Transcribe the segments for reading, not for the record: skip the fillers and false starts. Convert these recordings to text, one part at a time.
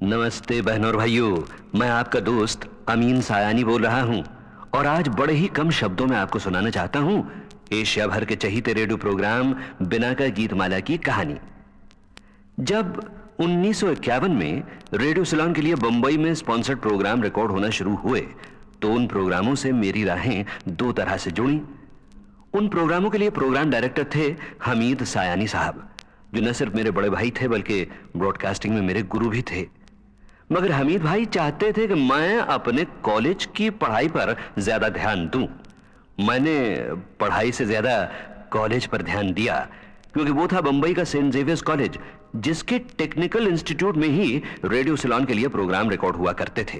नमस्ते बहनों और भाइयों, मैं आपका दोस्त अमीन सायानी बोल रहा हूं और आज बड़े ही कम शब्दों में आपको सुनाना चाहता हूं एशिया भर के चहीते रेडियो प्रोग्राम बिना का गीतमाला की कहानी। जब 1951 में रेडियो सिलोन के लिए बंबई में स्पॉन्सर्ड प्रोग्राम रिकॉर्ड होना शुरू हुए तो उन प्रोग्रामों से मेरी राहें दो तरह से जुड़ी। उन प्रोग्रामों के लिए प्रोग्राम डायरेक्टर थे हमीद सायानी साहब, जो न सिर्फ मेरे बड़े भाई थे बल्कि ब्रॉडकास्टिंग में मेरे गुरु भी थे। मगर हमीद भाई चाहते थे कि मैं अपने कॉलेज की पढ़ाई पर ज्यादा ध्यान दूं। मैंने पढ़ाई से ज्यादा कॉलेज पर ध्यान दिया, क्योंकि वो था बंबई का सेंट जेवियर्स कॉलेज, जिसके टेक्निकल इंस्टीट्यूट में ही रेडियो सिलोन के लिए प्रोग्राम रिकॉर्ड हुआ करते थे।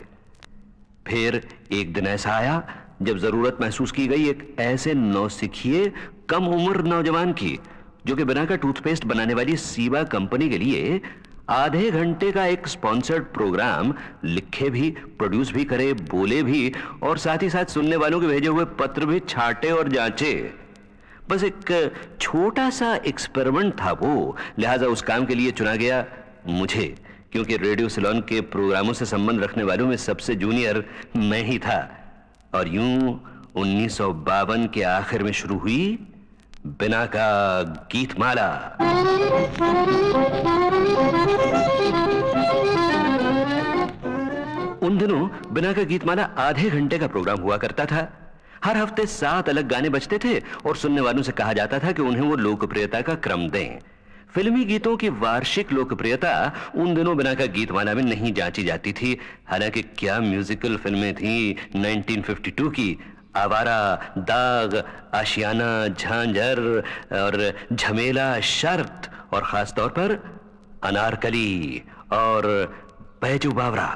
फिर एक दिन ऐसा आया जब जरूरत महसूस की गई एक ऐसे नौसिखिए कम उम्र नौजवान की, जो कि बिना का टूथपेस्ट बनाने वाली सीबा कंपनी के लिए आधे घंटे का एक स्पॉन्सर्ड प्रोग्राम लिखे भी, प्रोड्यूस भी करे, बोले भी और साथ ही साथ सुनने वालों के भेजे हुए पत्र भी छांटे और जांचे। बस एक छोटा सा एक्सपेरिमेंट था वो, लिहाजा उस काम के लिए चुना गया मुझे, क्योंकि रेडियो सिलोन के प्रोग्रामों से संबंध रखने वालों में सबसे जूनियर मैं ही था। और यूं 1952 के आखिर में शुरू हुई बिना का गीतमाला। उन दिनों बिना का गीतमाला आधे घंटे का प्रोग्राम हुआ करता था। हर हफ्ते 7 अलग गाने बजते थे और सुनने वालों से कहा जाता था कि उन्हें वो लोकप्रियता का क्रम दें। फिल्मी गीतों की वार्षिक लोकप्रियता उन दिनों बिना का गीतमाला में नहीं जांची जाती थी। हालांकि क्या म्यूजिकल फिल्में थी 1952 की, आवारा, दाग, आशियाना, झांझर और झमेला, शर्त और खास तौर पर अनारकली और बैजू बावरा।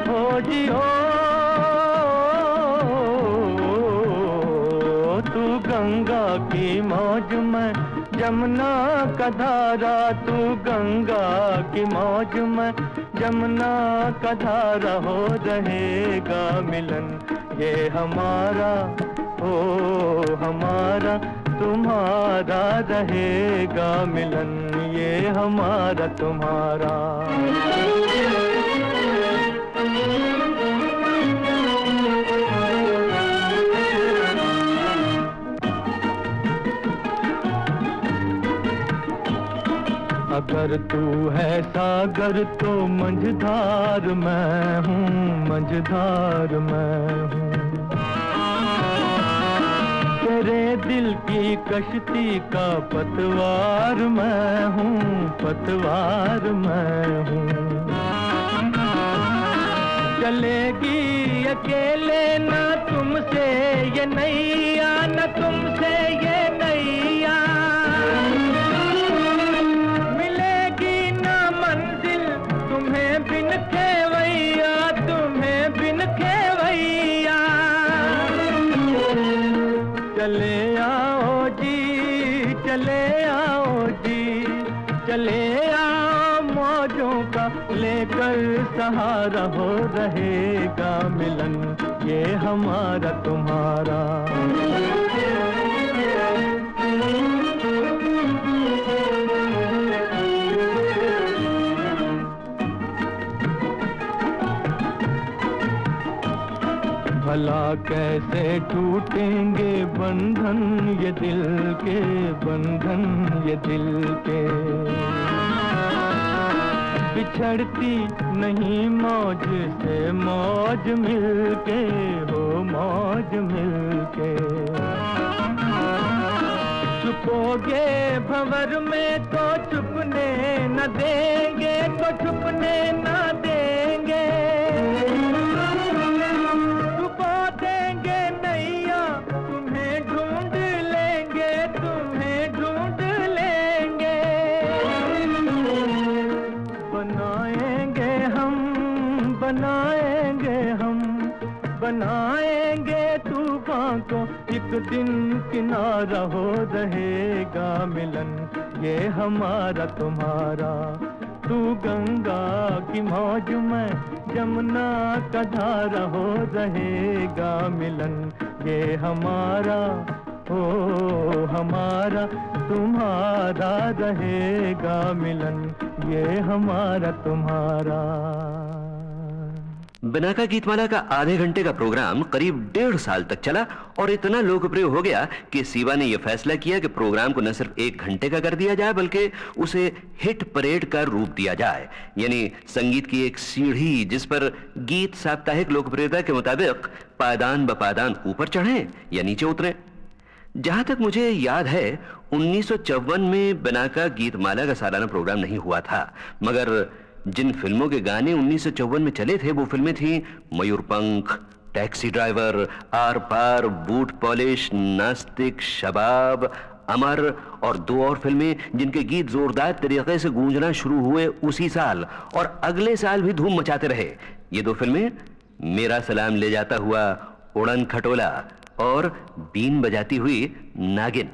हो जी हो तू गंगा की मौज में, जमुना का धारा, तू गंगा की मौज में, जमुना का धारा, हो रहेगा मिलन ये हमारा, ओ हमारा तुम्हारा, रहेगा मिलन ये हमारा तुम्हारा। अगर तू है सागर तो मंझधार मैं हूँ, मंझधार मैं हूँ। तेरे दिल की कश्ती का पतवार मैं हूँ, पतवार मैं हूँ। चलेगी अकेले ना तुमसे ये नैया, न तुमसे ये नैया, मिलेगी ना मंजिल तुम्हें बिन खेवैया, तुम्हें बिन खेवैया। चले आओ जी, चले आओ जी, चले आओ मौजों का लेकर सहारा, हो रहेगा मिलन ये हमारा तुम्हारा। भला कैसे टूटेंगे बंधन ये दिल के, बंधन ये दिल के। बिछड़ती नहीं मौज से मौज मिलके, हो मौज मिलके। छुपोगे भंवर में तो छुपने न देंगे, तो छुपने न देंगे। छुपा देंगे नैया तुम्हें ढूंढ लेंगे, तुम्हें ढूंढ लेंगे। बनाएंगे हम, बनाएंगे हम, बनाएंगे तूफान को एक दिन किनारा, हो रहेगा मिलन ये हमारा तुम्हारा। तू गंगा की मौज में, जमुना का धारा, हो रहेगा मिलन ये हमारा, ओ हमारा तुम्हारा रहेगा मिलन, ये हमारा तुम्हारा। बिनाका गीतमाला का आधे घंटे का प्रोग्राम करीब 1.5 साल तक चला और इतना लोकप्रिय हो गया कि सीबा ने यह फैसला किया कि प्रोग्राम को न सिर्फ 1 घंटे का कर दिया जाए बल्कि उसे हिट परेड का रूप दिया जाए, यानी संगीत की एक सीढ़ी जिस पर गीत साप्ताहिक लोकप्रियता के मुताबिक पायदान ब पायदान ऊपर चढ़े या नीचे उतरे। जहां तक मुझे याद है 1954 में बिनाका गीतमाला का सालाना प्रोग्राम नहीं हुआ था, मगर जिन फिल्मों के गाने 1954 में चले थे वो फिल्में थी Mayurpankh, Taxi Driver, Aar Paar, Boot Polish, Naastik, Shabaab, अमर और 2 और फिल्में जिनके गीत जोरदार तरीके से गूंजना शुरू हुए उसी साल और अगले साल भी धूम मचाते रहे। ये 2 फिल्में मेरा सलाम ले जाता हुआ उड़न खटोला और बीन बजाती हुई नागिन।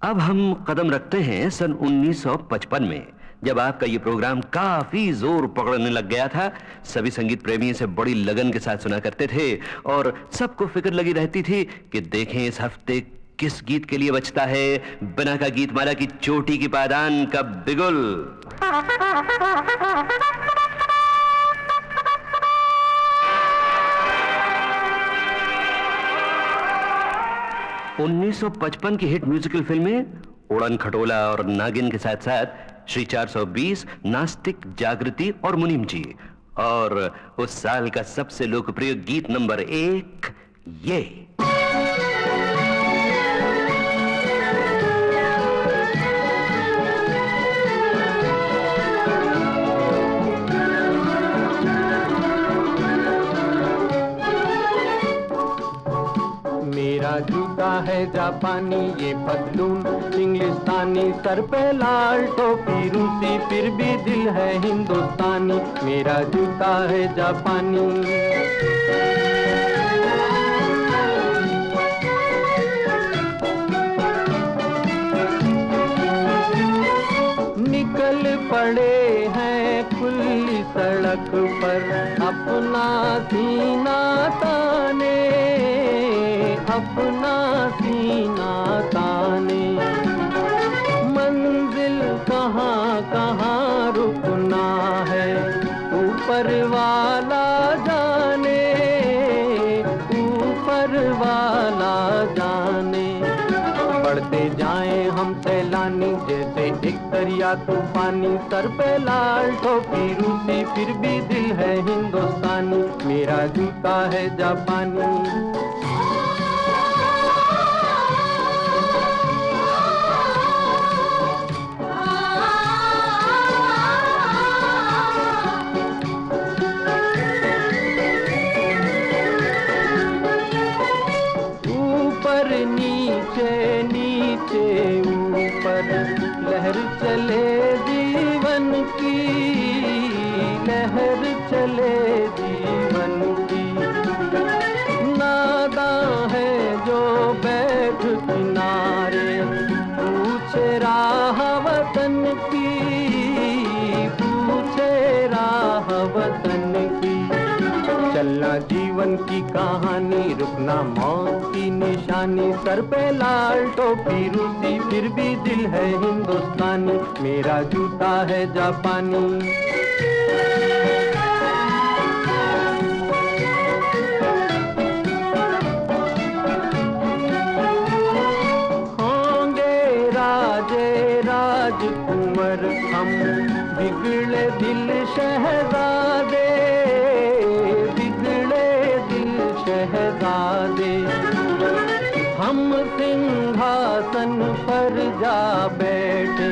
अब हम कदम रखते हैं सन 1955 में, जब आपका ये प्रोग्राम काफी जोर पकड़ने लग गया था। सभी संगीत प्रेमी इसे बड़ी लगन के साथ सुना करते थे और सबको फिक्र लगी रहती थी कि देखें इस हफ्ते किस गीत के लिए बचता है बिनाका गीतमाला की चोटी की पायदान का बिगुल। 1955 की हिट म्यूजिकल फिल्में उड़न खटोला और नागिन के साथ साथ श्री 420, नास्तिक, जागृति और मुनीम जी और उस साल का सबसे लोकप्रिय गीत नंबर 1 ये। मेरा जूता है जापानी, ये पतलून इंग्लिस्तानी, सर पे लाल टोपी रूसी, फिर भी दिल है हिंदुस्तानी। मेरा जूता है जापानी। निकल पड़े हैं खुली सड़क पर, अपना सीना ताने, अपना सीना ताने। मंजिल कहाँ कहाँ रुकना है, ऊपर वाला जाने, ऊपर वाला जाने। बढ़ते जाएं हम सैलानी, जैसे एक दरिया तूफानी, सर पे लाल टोपी रूसी, फिर भी दिल है हिंदुस्तानी। मेरा जूता है जापानी। ऊपर नीचे नीचे ऊपर, लहर चले जीवन की, लहर चले जीवन की। नादा है जो बैठ किनारे, पूछे राह वतन की, पूछे राह वतन की। चलना जीवन की कहानी, रुकना मौत की निशानी, सर पे लाल टोपी रूसी, फिर भी दिल है हिंदुस्तानी। मेरा जूता है जापानी। होंगे राजे राजकुंवर हम, बिगड़े दिल शहजादे, शहजादे। हम सिंहासन पर जा बैठे,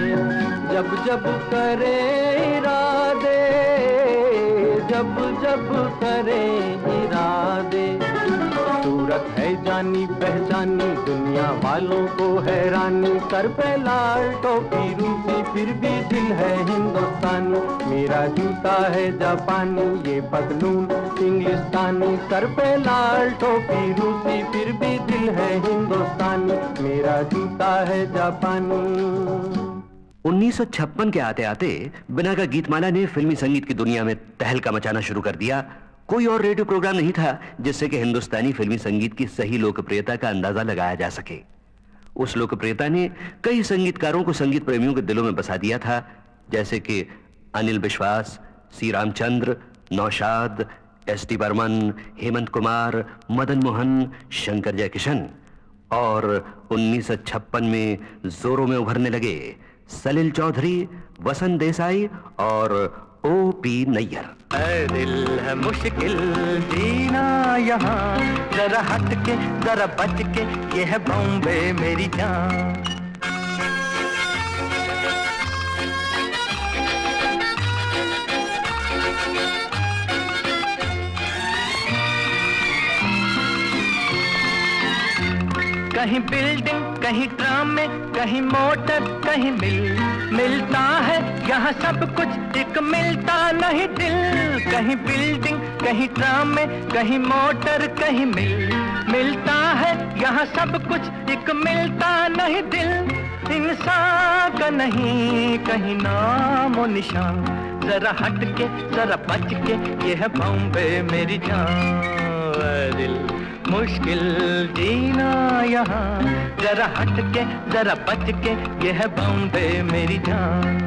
जब जब करे इरादे, जब जब करे इरादे। सूरत है जानी पहचानी, दुनिया वालों को हैरानी, सर पे लाल टोपी रूसी, फिर भी दिल है हिंदुस्तानी। मेरा जूता है जापानी, ये पतलून इंग्लिस्तानी, सर पे लाल टोपी रूसी, फिर भी दिल है हिंदुस्तानी। मेरा जूता है जापानी। 1956 के आते आते बिना का गीतमाला ने फिल्मी संगीत की दुनिया में तहलका मचाना शुरू कर दिया। कोई और रेडियो प्रोग्राम नहीं था जिससे कि हिंदुस्तानी फिल्मी संगीत की सही लोकप्रियता का अंदाजा लगाया जा सके। उस लोकप्रियता ने कई संगीतकारों को संगीत प्रेमियों के दिलों में बसा दिया था, जैसे कि अनिल विश्वास, सी रामचंद्र, नौशाद, एस.डी. बर्मन, हेमंत कुमार, मदन मोहन, शंकर जयकिशन। और 1956 में जोरों में उभरने लगे सलिल चौधरी, वसंत देसाई और ओ.पी. नैयर। दिल है मुश्किल जीना यहाँ, जरा हट के जरा बच के, ये है बॉम्बे मेरी जान। कहीं बिल्डिंग, कहीं ट्राम में, कहीं मोटर, कहीं मिलता है यहाँ सब कुछ, एक मिलता नहीं दिल। कहीं बिल्डिंग, कहीं ट्राम में, कहीं मोटर, कहीं मिलता है यहाँ सब कुछ, एक मिलता नहीं दिल। इंसान का नहीं कहीं नाम और निशान, जरा हट के जरा बच के, ये है बॉम्बे मेरी जान। दिल मुश्किल जीना यहाँ, जरा हट के जरा बच के, ये है बॉम्बे मेरी जान।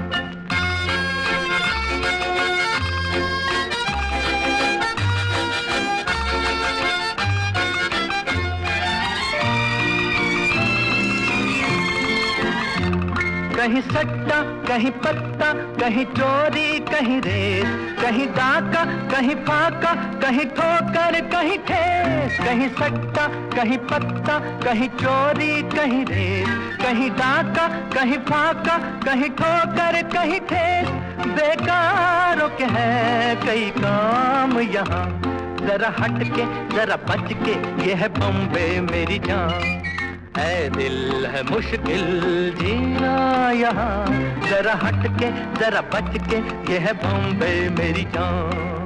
कहीं सट्टा कहीं पत्ता, कहीं चोरी कहीं रेस, कहीं डाका कहीं फाका, कहीं ठोकर कहीं ठेस। कहीं सट्टा कहीं पत्ता, कहीं चोरी कहीं रेस, कहीं डाका कहीं फाका, कहीं ठोकर कहीं ठेस। बेकारों के है कई काम यहाँ, जरा हट के जरा बच के, ये है बॉम्बे मेरी जान। है दिल है मुश्किल जीना यहाँ, जरा हट के जरा बच के, ये है बॉम्बे मेरी जान।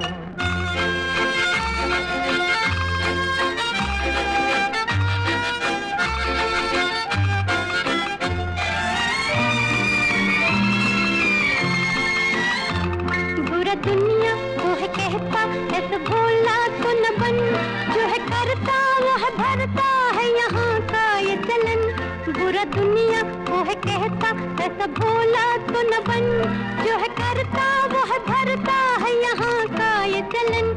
बुरा दुनिया वो है कहता, ऐसा भोला तो न बन, जो है करता वो है भरता है यहाँ का ये चलन। बुरा दुनिया वो है कहता, ऐसा भोला तो न बन, जो है करता वो है भरता है यहाँ का ये चलन।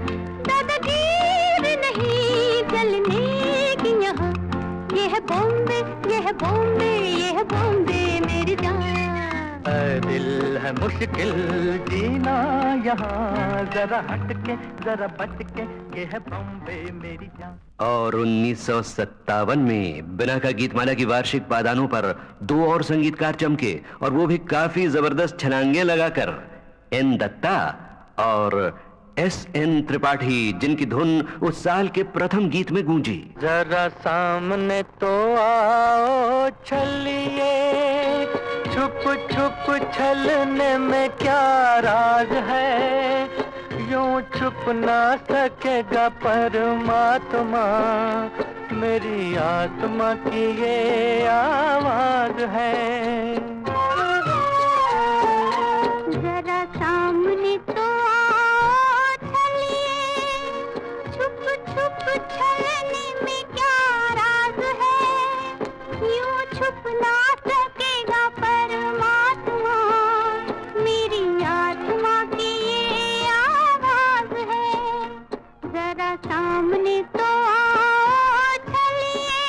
दादागीर नहीं चलने की यहाँ, ये है बॉम्बे, ये है बॉम्बे, ये है बॉम्बे मेरी जान। दिल है मुश्किल जीना यहाँ, जरा हट के जरा बच के, ये है बॉम्बे मेरी जान। और 1957 में बिना का गीतमाला की वार्षिक पादानों पर दो और संगीतकार चमके, और वो भी काफी जबरदस्त छलांगे लगाकर। एन दत्ता और एस.एन. त्रिपाठी, जिनकी धुन उस साल के प्रथम गीत में गूंजी। जरा सामने तो आओ छलिए, छुप छुप छलने में क्या राज है, यूं छुप ना सकेगा परमात्मा, मेरी आत्मा की ये आवाज है। जरा सामने तो आओ छलिए, छुप छुप छलने में क्या राज है, यूं छुप ना सकेगा परमात्मा, मेरी आत्मा की ये आवाज है। जरा सामने तो आओ छलिए।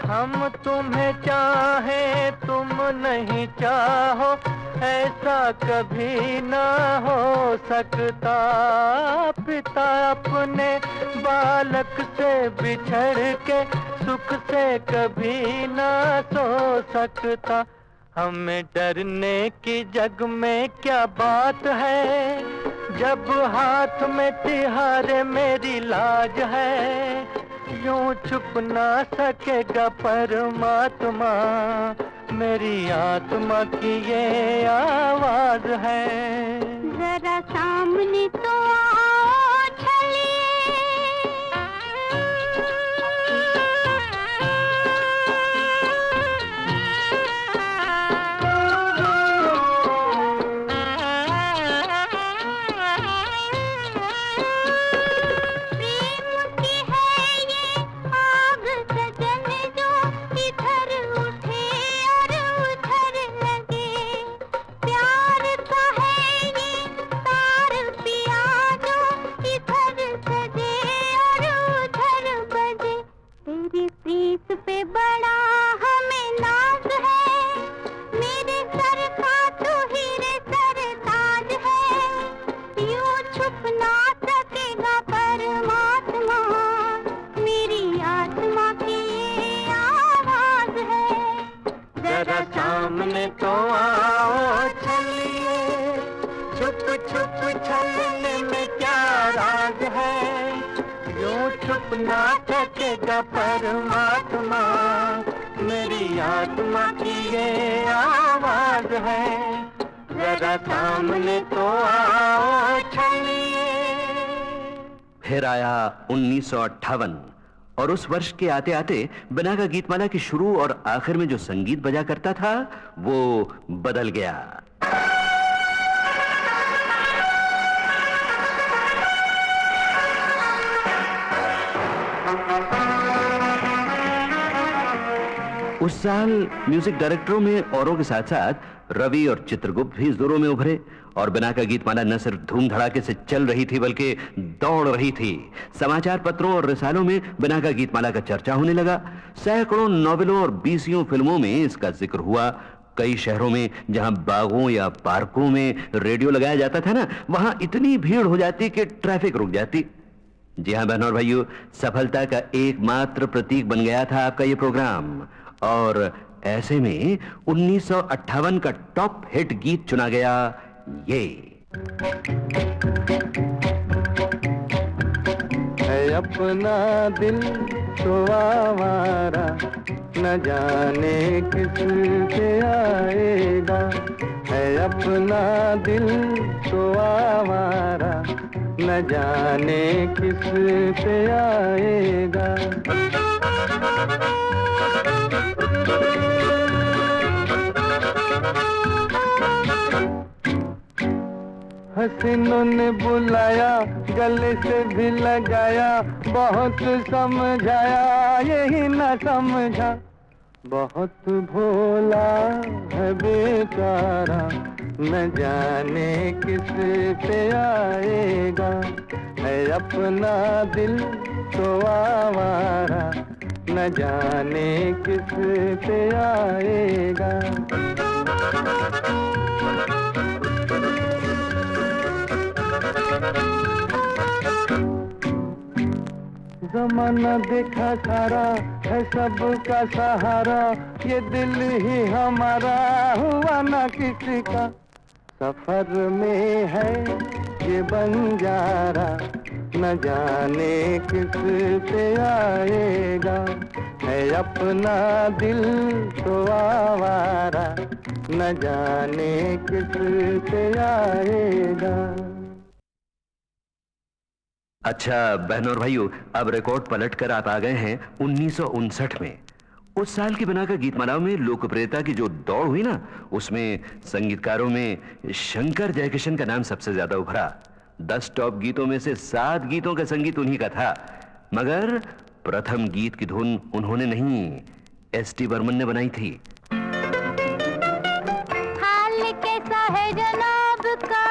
हम तुम्हें चाहे तुम नहीं चाहो, ऐसा कभी ना हो सकता। पिता अपने बालक से बिछड़ के सुख से कभी ना सो सकता। हमें डरने की जग में क्या बात है, जब हाथ में तिहारे मेरी लाज है, यूं छुप ना सकेगा परमात्मा, मेरी आत्मा की ये आवाज है। जरा सामने तो आओ छलिए। पे बड़ा हमें नाज है, मेरे सर का तो हीरे सर ताज है, यूं छुप ना सकेगा परमात्मा, मेरी आत्मा की ये आवाज है। जरा सामने तो आओ चलिए, छुप छुप छलने में क्या राज है, यूं छुप ना सकेगा परमात्मा, मेरी आत्मा की ये आवाज है। जरा सामने तो आओ चलिए। फिर आया 1958 और उस वर्ष के आते आते बिना का गीतमाला की शुरू और आखिर में जो संगीत बजा करता था वो बदल गया। उस साल म्यूजिक डायरेक्टरों में औरों के साथ साथ रवि और चित्रगुप्त भी जोरों में उभरे और बिना का गीतमाला न सिर्फ धूम धड़ाके से चल रही थी बल्कि दौड़ रही थी। समाचार पत्रों और रिसालों में बिना का गीतमाला का चर्चा होने लगा। सैकड़ों नॉवेलों और 20 फिल्मों में इसका जिक्र हुआ। कई शहरों में जहां बागों या पार्कों में रेडियो लगाया जाता था ना, वहां इतनी भीड़ हो जाती कि ट्रैफिक रुक जाती। जी हां बहनों और भाइयों, सफलता का एकमात्र प्रतीक बन गया था आपका ये प्रोग्राम। और ऐसे में 1958 का टॉप हिट गीत चुना गया ये। है अपना दिल तो आवारा, न जाने किस पे आएगा। है अपना दिल तो आवारा, न जाने किस पे आएगा। हसीनों ने बुलाया, गले से भी लगाया, बहुत समझाया यही न समझा। बहुत भोला है बेचारा, न जाने किस पे आएगा। है अपना दिल तो आवारा, न जाने किस पे आएगा। जमाना देखा सारा है सबका सहारा, ये दिल ही हमारा हुआ ना किसी का। सफर में है ये बंजारा, न जाने किस पे आएगा। है अपना दिल तो आवारा, न जाने किस पे आएगा। अच्छा बहनों और भाइयों, अब रिकॉर्ड पलटकर आप आ गए हैं 1959 में। उस साल की बिना का गीतमाला में लोकप्रियता की जो दौड़ हुई ना, उसमें संगीतकारों में शंकर जयकिशन का नाम सबसे ज्यादा उभरा। 10 टॉप गीतों में से 7 गीतों का संगीत उन्हीं का था। मगर प्रथम गीत की धुन उन्होंने नहीं, एस.टी. बर्मन ने बनाई थी। हाल कैसा है जनाब का,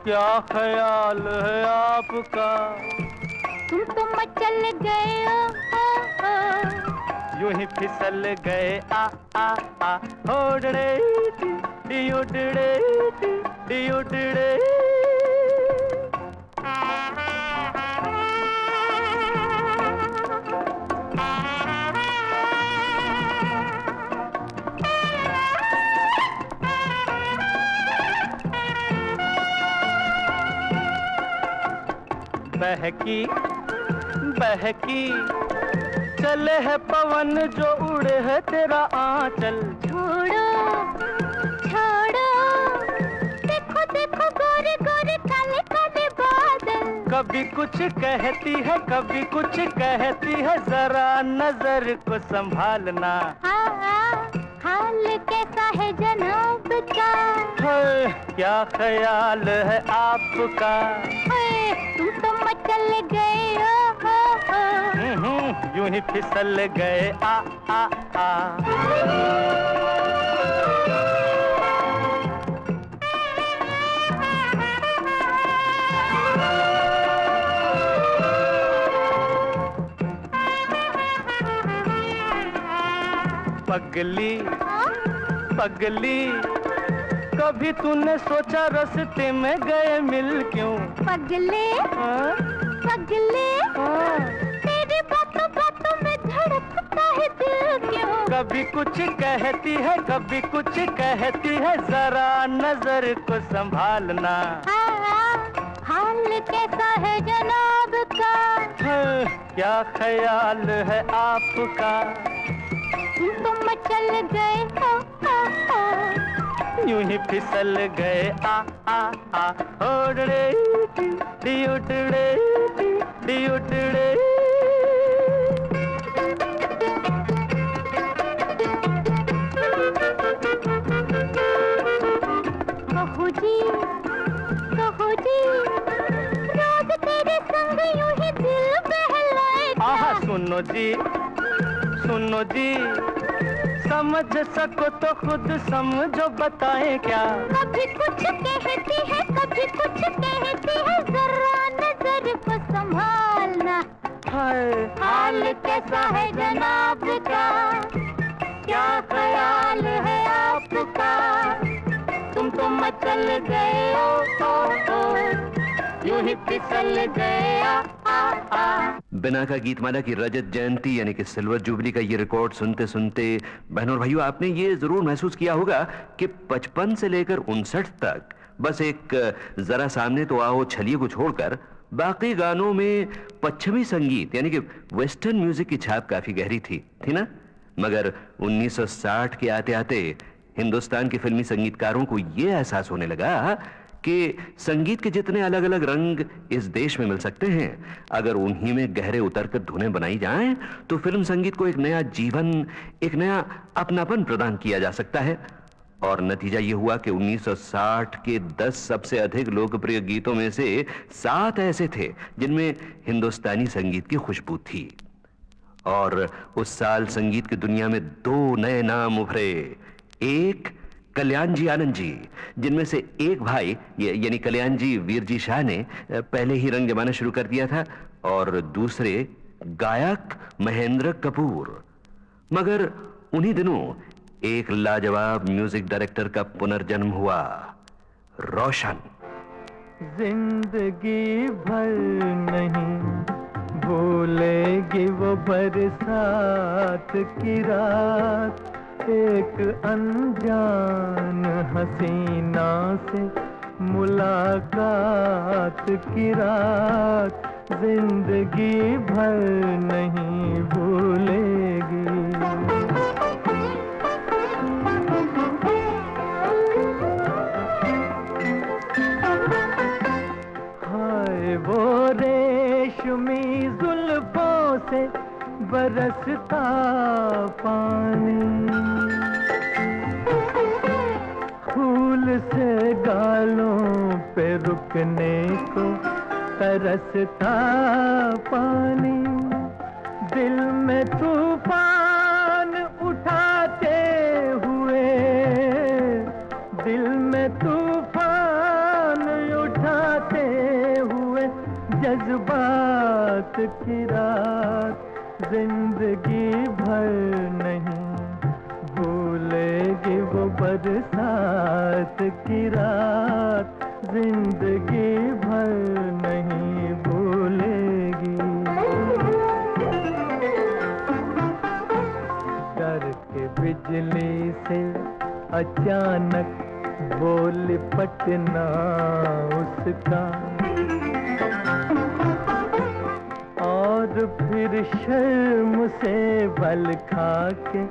क्या ख्याल है आपका। तुम तो मचल गए हो, यूं ही फिसल गए आ आ आ। होड़े डियोडड़े डियोडड़े। बहकी बहकी चले है पवन, जो उड़े है तेरा आंचल। छोड़ो छोड़ो, देखो देखो गोरे गोरे काले काले बादल। कभी कुछ कहती है कभी कुछ कहती है, जरा नजर को संभालना। हाल कैसा है जनाब का, क्या ख्याल है आपका। तुम तो मचल गए हो, यूं ही फिसल गए आ आ आ। पगली पगली, कभी तूने सोचा रास्ते में गए मिल क्यों। पगले पगले, तेरी बातों बातों में धड़कता है दिल क्यों। कभी कुछ कहती है कभी कुछ कहती है, जरा नजर को संभालना। हाल कैसा है जनाब का, क्या ख्याल है आपका। तुम तो मचल गए हो, यूं ही फिसल गए आ आ आ। ओड़े डियोडड़े डियोडड़े। कहो जी रोज तेरे संग यूं ही दिल बहलाए। आहा सुनो जी समझ सको तो खुद समझो, बताए क्या। कभी कुछ कहती है, कभी कुछ कहती है, जरा नजर को संभालना। हाय हाल कैसा है जनाब का, क्या ख्याल है आपका, तुम तो मचल गए ओ, यूं ही फिसल गए आ। बिना का गीतमाला की रजत जयंती यानी कि सिल्वर जुबली का ये रिकॉर्ड सुनते सुनते बहनों और भाइयों, आपने ये जरूर महसूस किया होगा कि 55 से लेकर 59 तक बस एक जरा सामने तो आओ छलिए को छोड़कर बाकी गानों में पश्चिमी संगीत यानी कि वेस्टर्न म्यूजिक की छाप काफी गहरी थी ना। मगर 1960 के आते आते हिंदुस्तान के फिल्मी संगीतकारों को यह एहसास होने लगा कि संगीत के जितने अलग अलग रंग इस देश में मिल सकते हैं, अगर उन्हीं में गहरे उतरकर धुनें बनाई जाएं तो फिल्म संगीत को एक नया जीवन, एक नया अपनापन प्रदान किया जा सकता है। और नतीजा यह हुआ कि 1960 के 10 सबसे अधिक लोकप्रिय गीतों में से 7 ऐसे थे जिनमें हिंदुस्तानी संगीत की खुशबू थी। और उस साल संगीत की दुनिया में 2 नए नाम उभरे। एक कल्याण जी आनंद जी, जिनमें से एक भाई यानी कल्याण जी वीर जी शाह ने पहले ही रंग जमाना शुरू कर दिया था, और दूसरे गायक महेंद्र कपूर। मगर उन्हीं दिनों एक लाजवाब म्यूजिक डायरेक्टर का पुनर्जन्म हुआ, रोशन। जिंदगी भर नहीं भूलेगी वो बरसात की रात, एक अनजान हसीना से मुलाकात की रात, जिंदगी भर नहीं भूलेगी। हाय वो रेशमी जुल्फों से बरसता पानी, फूल से गालों पे रुकने को तरसता पानी, दिल में तूफान उठाते हुए, दिल में तूफान उठाते हुए जज्बात की रात, जिंदगी भर नहीं भूलेगी वो बरसात की रात, जिंदगी भर नहीं भूलेगी। डर के बिजली से अचानक बोल पटना उसका, और फिर शर्म से बल खा के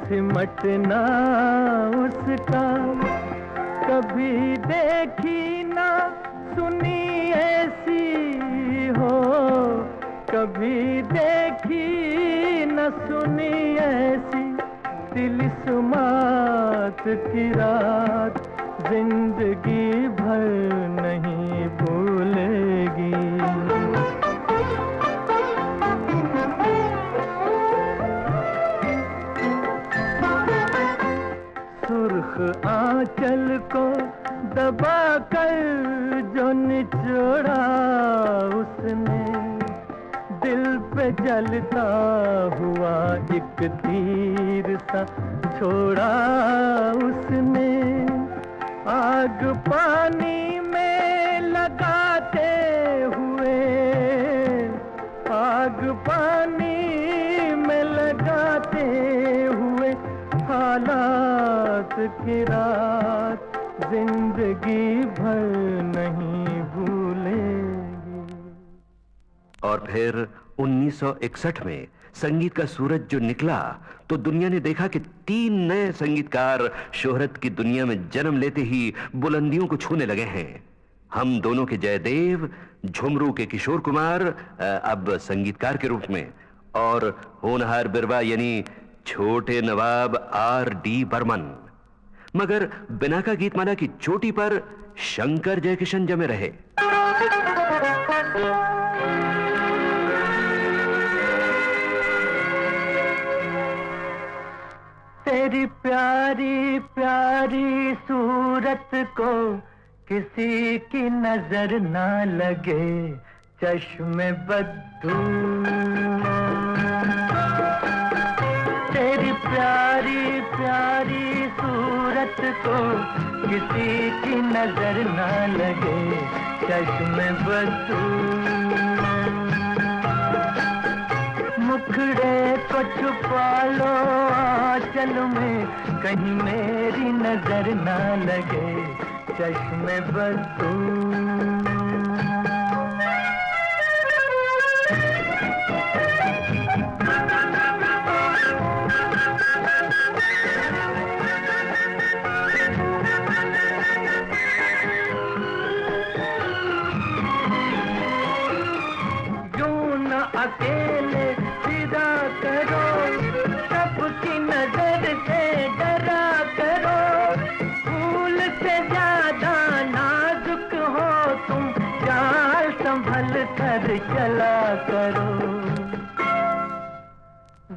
सिमटना उसका, कभी देखी ना सुनी ऐसी हो, कभी देखी न सुनी ऐसी तिलिस्मात की रात, जिंदगी भर नहीं भूलेगी। सुर्ख आंचल को दबा कर जो निचोड़ा उसने, दिल पे जलता हुआ एक तीर सा छोड़ा उसने, आग पानी में लगाते हुए, आग पानी में लगाते हुए हालात की रात, जिंदगी भर नहीं भूलेगी। और फिर 1961 में संगीत का सूरज जो निकला तो दुनिया ने देखा कि 3 नए संगीतकार शोहरत की दुनिया में जन्म लेते ही बुलंदियों को छूने लगे हैं। हम दोनों के जयदेव, झुमरू के किशोर कुमार अब संगीतकार के रूप में, और होनहार बिरवा यानी छोटे नवाब R.D. बर्मन। मगर बिना का गीतमाला की चोटी पर शंकर जयकिशन जमे रहे। तेरे तेरी प्यारी प्यारी सूरत को किसी की नजर ना लगे, चश्मे बद्दू। तेरी प्यारी प्यारी सूरत को किसी की नजर ना लगे, चश्मे बद्दू। मुखड़े को छुपा लो आंचल में, कहीं मेरी नजर ना लगे, चश्मे बद्दू। अकेले फिदा करो, सबकी नजर से डरा करो, फूल से ज्यादा नाजुक हो तुम, चाल संभल कर चला करो।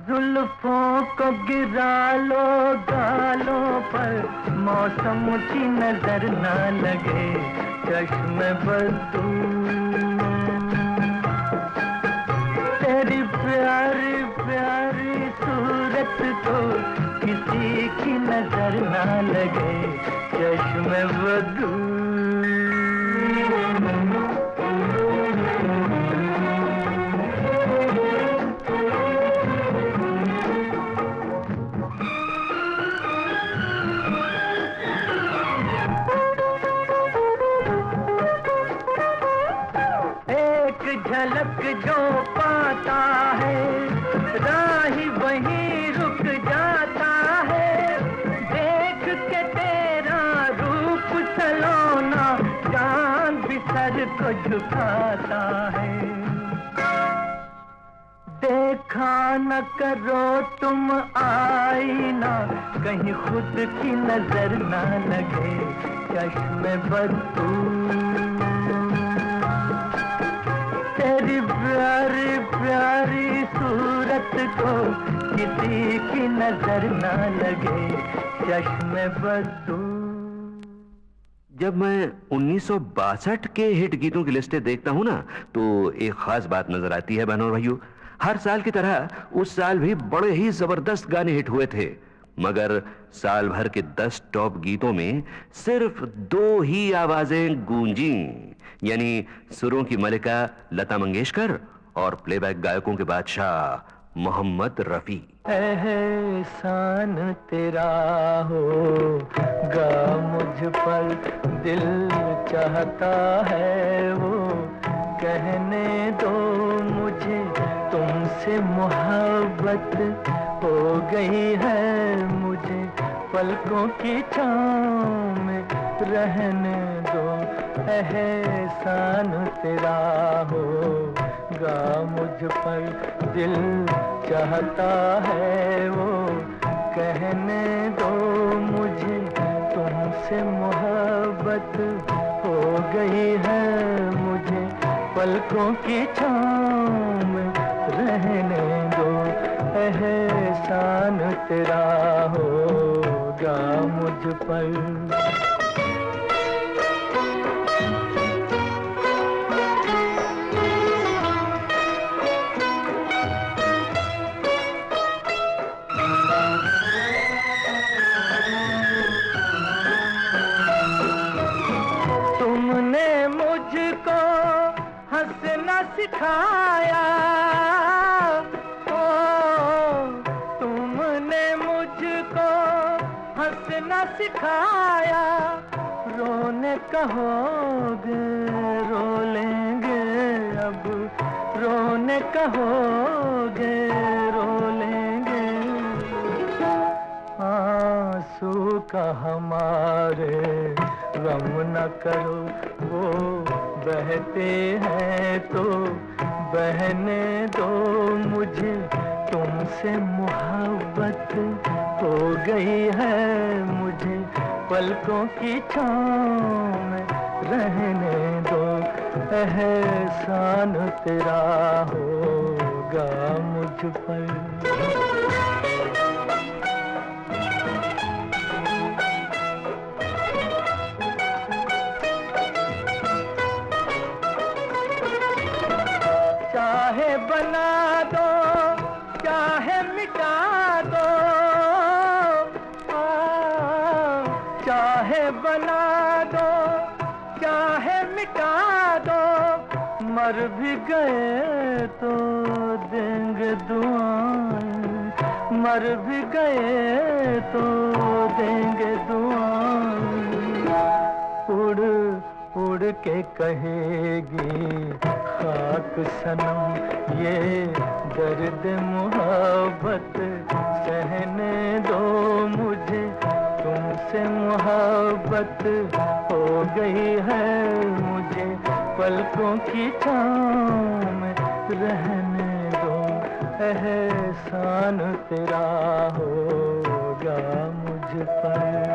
जुल्फों को गिरा लो गालों पर, मौसम की नजर ना लगे, चश्मे बद्दू। तेरी प्यारी प्यारी सूरत को किसी की नजर ना लगे, चश्मे बद्दू। झलक जो पाता है, राही वहीं रुक जाता है, देख के तेरा रूप सलोना, चांद भी सर को झुकाता है। देखा न करो तुम आईना, कहीं खुद की नजर ना लगे, चश्मे बद्दू। तेरी प्यारी प्यारी सूरत को किसी की नजर ना लगे, चश्मे बद्दू। जब मैं 1962 के हिट गीतों की लिस्टें देखता हूं ना, तो एक खास बात नजर आती है बहनों और भाइयों। हर साल की तरह उस साल भी बड़े ही जबरदस्त गाने हिट हुए थे, मगर साल भर के 10 टॉप गीतों में सिर्फ 2 ही आवाजें गूंजी, यानी सुरों की मलिका लता मंगेशकर और प्लेबैक गायकों के बादशाह मोहम्मद रफी। एहसान तेरा होगा मुझ पर, दिल चाहता है वो कहने दो मुझे, तुमसे मोहब्बत हो गई है मुझे, पलकों की छाँव में रहने दो। एहसान तेरा होगा मुझ पर, दिल चाहता है वो कहने दो मुझे, तुमसे मोहब्बत हो गई है मुझे, पलकों की छाँव में रहने दो। एहसान तेरा होगा मुझ पर। सिखाया तुमने मुझको हंसना सिखाया, रोने कहोगे रो लेंगे अब, रोने कहोगे रो लेंगे। आंसू का हमारे गम न करो, वो बहते हैं तो बहने दो मुझे, तुमसे मोहब्बत हो गई है मुझे, पलकों की छाँव में रहने दो। एहसान तेरा होगा मुझ पर। बना दो चाहे मिटा दो, मर भी गए तो देंगे दुआएं, मर भी गए तो देंगे दुआएं। उड़ उड़ के कहेगी खाक सनम ये दर्द मोहब्बत, सहने दो मुझे तुमसे मोहब्बत हो गई है मुझे, पलकों की छाँव में रहने दो, एहसान तेरा होगा मुझ पर।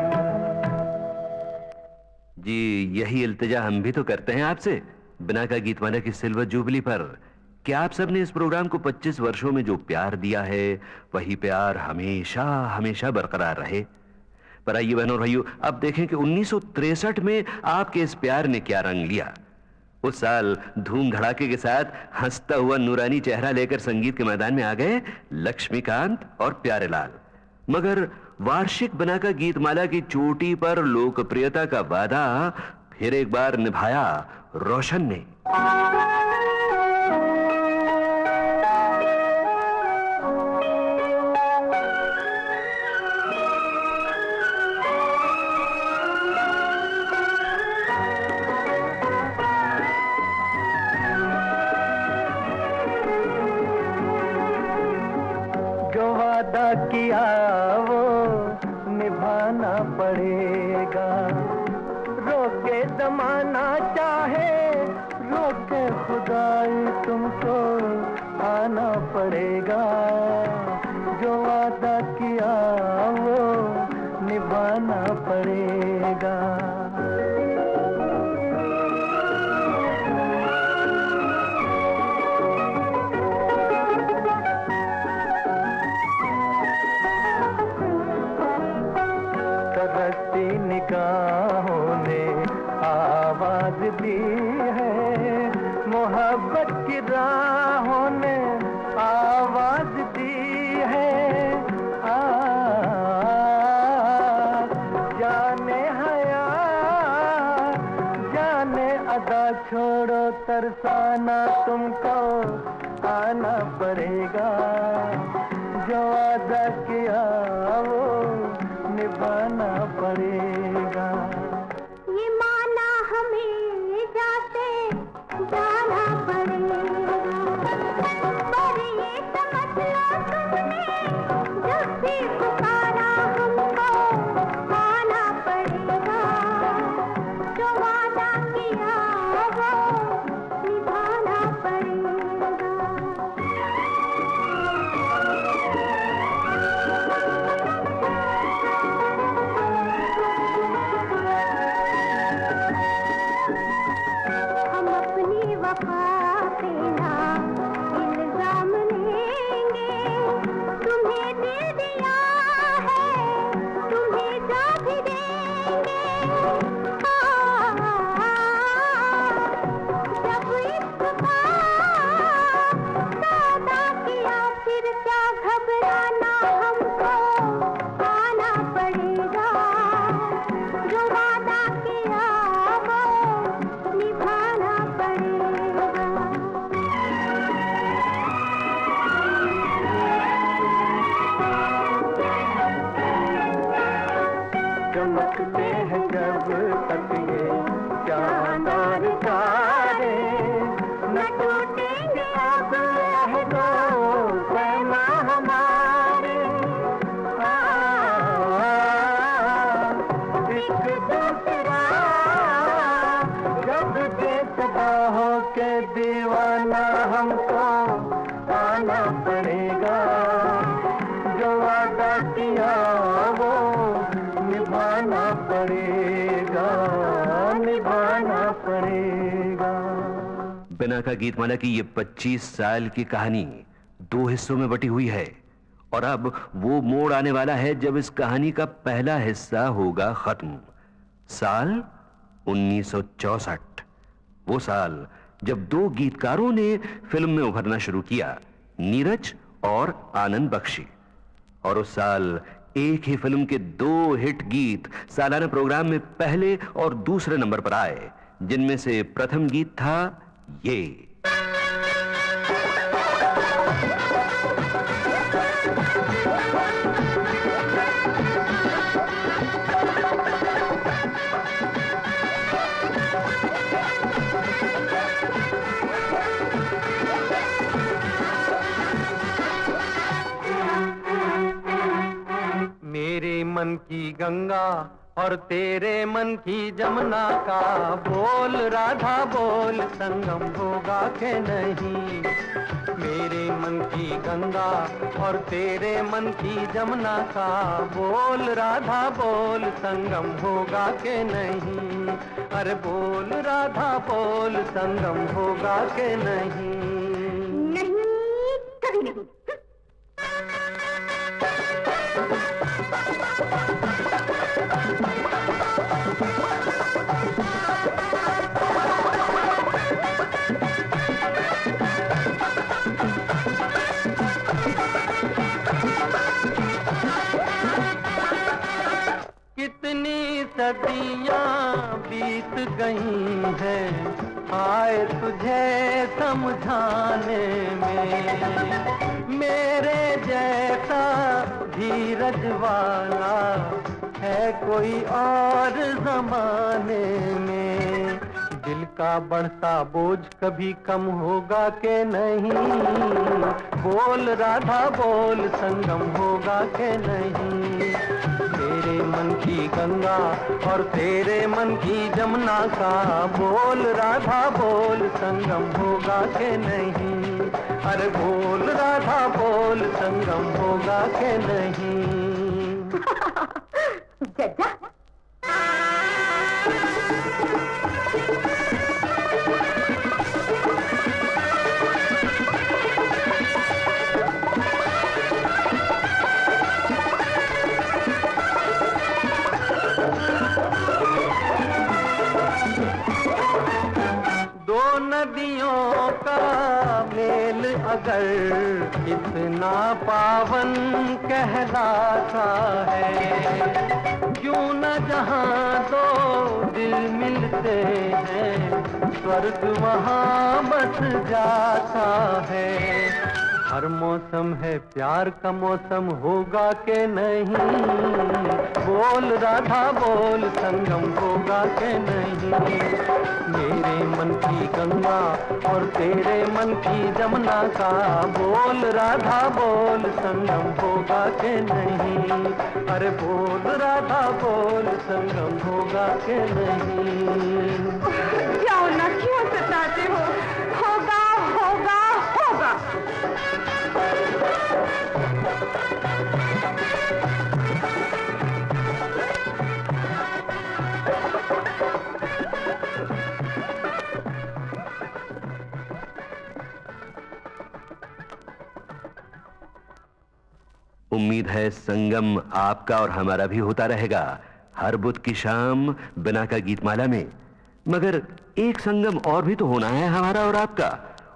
जी यही इल्तिजा हम भी तो करते हैं आपसे बिना का गीतमाला की सिल्वर जुबली पर कि आप सबने इस प्रोग्राम को 25 वर्षों में जो प्यार दिया है वही प्यार हमेशा हमेशा बरकरार रहे। पर आइए बहनों और भाइयों, अब देखें कि 1963 में आपके इस प्यार ने क्या रंग लिया। उस साल धूम धड़ाके के साथ हंसता हुआ नूरानी चेहरा लेकर संगीत के मैदान में आ गए लक्ष्मीकांत और प्यारेलाल। मगर वार्षिक बिना का गीतमाला की चोटी पर लोकप्रियता का वादा फिर एक बार निभाया रोशन ने। जो वादा किया वो निभाना पड़ेगा, रोके जमाना चाहे रोके खुदाई तुमको आना पड़ेगा, जो वादा किया वो निभाना पड़ेगा। तरसती निगाहों ने आवाज दी है, मोहब्बत की राहों ने आवाज दी है। जाने हया जाने अदा छोड़ो तरसाना तुमको आना पड़ेगा, जो वादा किया वो निभाना पड़ेगा। ये माना हमें जाते जाना पड़ेगा, पर ये समझ लो तुमने जब भी पुकारा हमको आना पड़ेगा, जो वादा किया वो निभाना पड़ेगा। हम अपनी वफा पे ना इल्जाम लेंगे, तुम्हें दिल दिया है तुम्हें जा भी देंगे। जब इश्क का सौदा किया फिर क्या घबराना, हमको आना पड़ेगा, जो वादा किया वो निभाना पड़ेगा। चमकते हैं जब तक ये चांद और तारे, न टूटेंगे अब अहदो पैमा हमारे। एक दूसरा जब देखता हो के दीवाना, हमको आना पड़ेगा, जो वादा किया वो निभाना पड़ेगा, निभाना पड़ेगा। बिना का गीतमाला की ये 25 साल की कहानी 2 हिस्सों में बटी हुई है और अब वो मोड़ आने वाला है जब इस कहानी का पहला हिस्सा होगा खत्म। साल 1964, वो साल जब 2 गीतकारों ने फिल्म में उभरना शुरू किया, नीरज और आनंद बख्शी। और उस साल एक ही फिल्म के 2 हिट गीत सालाना प्रोग्राम में पहले और दूसरे नंबर पर आए, जिनमें से प्रथम गीत था ये। मेरे मन की गंगा और तेरे मन की जमुना का बोल राधा बोल, संगम होगा के नहीं। मेरे मन की गंगा और तेरे मन की जमुना का बोल राधा बोल, संगम होगा के नहीं। अरे बोल राधा बोल, संगम होगा के नहीं। नहीं, कभी नहीं। कितनी सदियां बीत गई हैं, आए तुझे समझाने में। मेरे जैसा धीरज वाला है कोई और जमाने में। दिल का बढ़ता बोझ कभी कम होगा के नहीं। बोल राधा बोल, संगम होगा के नहीं। तेरे मन की गंगा और तेरे मन की जमुना का बोल राधा बोल, संगम होगा के नहीं। अरे बोल राधा बोल, संगम होगा के नहीं। जज्जा दो नदियों का मेल अगर इतना पावन कहलाता है, क्यों न जहाँ दो दिल मिलते हैं, स्वर्ग वहाँ बस जाता है। हर मौसम है प्यार का मौसम होगा के नहीं। बोल राधा बोल, संगम होगा के नहीं। मेरे मन की गंगा और तेरे मन की जमुना का बोल राधा बोल, संगम होगा के नहीं। अरे बोल राधा बोल, संगम होगा के नहीं। जाओ ना, क्यों सताते हो? होगा होगा होगा। उम्मीद है संगम आपका और हमारा भी होता रहेगा हर बुध की शाम बिना का गीतमाला में। मगर एक संगम और भी तो होना है हमारा और आपका,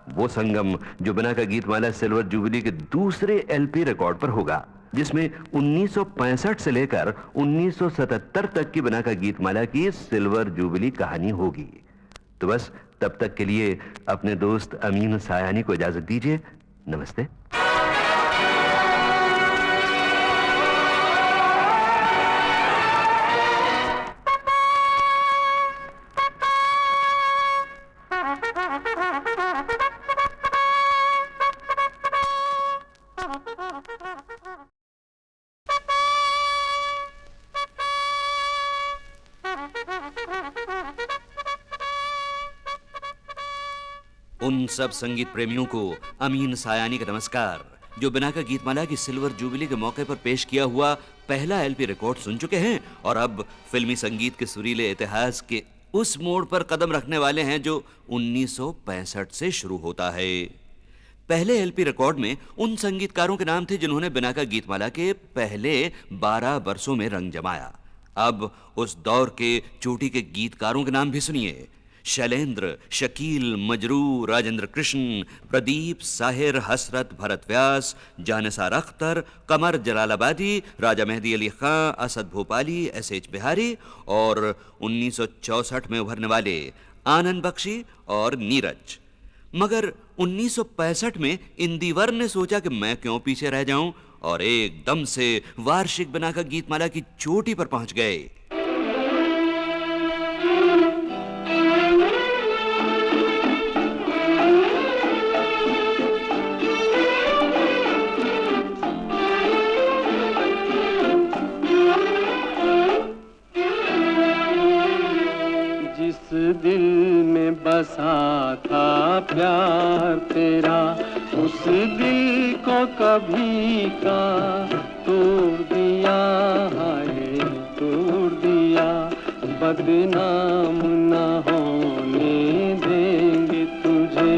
वो संगम जो बिना का गीतमाला सिल्वर जुबली के दूसरे एलपी रिकॉर्ड पर होगा, जिसमें 1965 से लेकर 1977 तक की बिना का गीतमाला की सिल्वर जुबली कहानी होगी। तो बस तब तक के लिए अपने दोस्त अमीन सायानी को इजाजत दीजिए। नमस्ते। उन सब संगीत प्रेमियों को अमीन सायानी का नमस्कार, जो बिना का गीतमाला की सिल्वर जुबली के मौके पर पेश किया हुआ पहला एलपी रिकॉर्ड सुन चुके हैं और अब फिल्मी संगीत के सुरीले इतिहास के उस मोड़ पर कदम रखने वाले हैं जो 1965 से शुरू होता है। पहले एलपी रिकॉर्ड में उन संगीतकारों के नाम थे जिन्होंने बिना का गीतमाला के पहले 12 वर्षों में रंग जमाया। अब उस दौर के चोटी के गीतकारों के नाम भी सुनिए। शैलेंद्र, शकील, मजरू, राजेंद्र कृष्ण, प्रदीप, साहिर, हसरत, भरत व्यास, जानिसार अख्तर, कमर जलालाबादी, राजा मेहदी अली खां, असद भोपाली, एस.एच. बिहारी और 1964 में उभरने वाले आनंद बख्शी और नीरज। मगर 1965 में इंदिवर ने सोचा कि मैं क्यों पीछे रह जाऊं और एकदम से वार्षिक बिनाका गीतमाला की चोटी पर पहुंच गए। दिल में बसा था प्यार तेरा, उस दिल को कभी का तोड़ दिया, हाय तोड़ दिया। बदनाम न होने देंगे तुझे,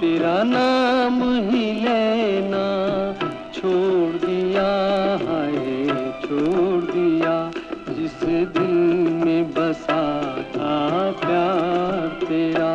तेरा नाम ही लेना छोड़ दिया, हाय छोड़ दिया। जिस दिल में बसा था प्यार तेरा।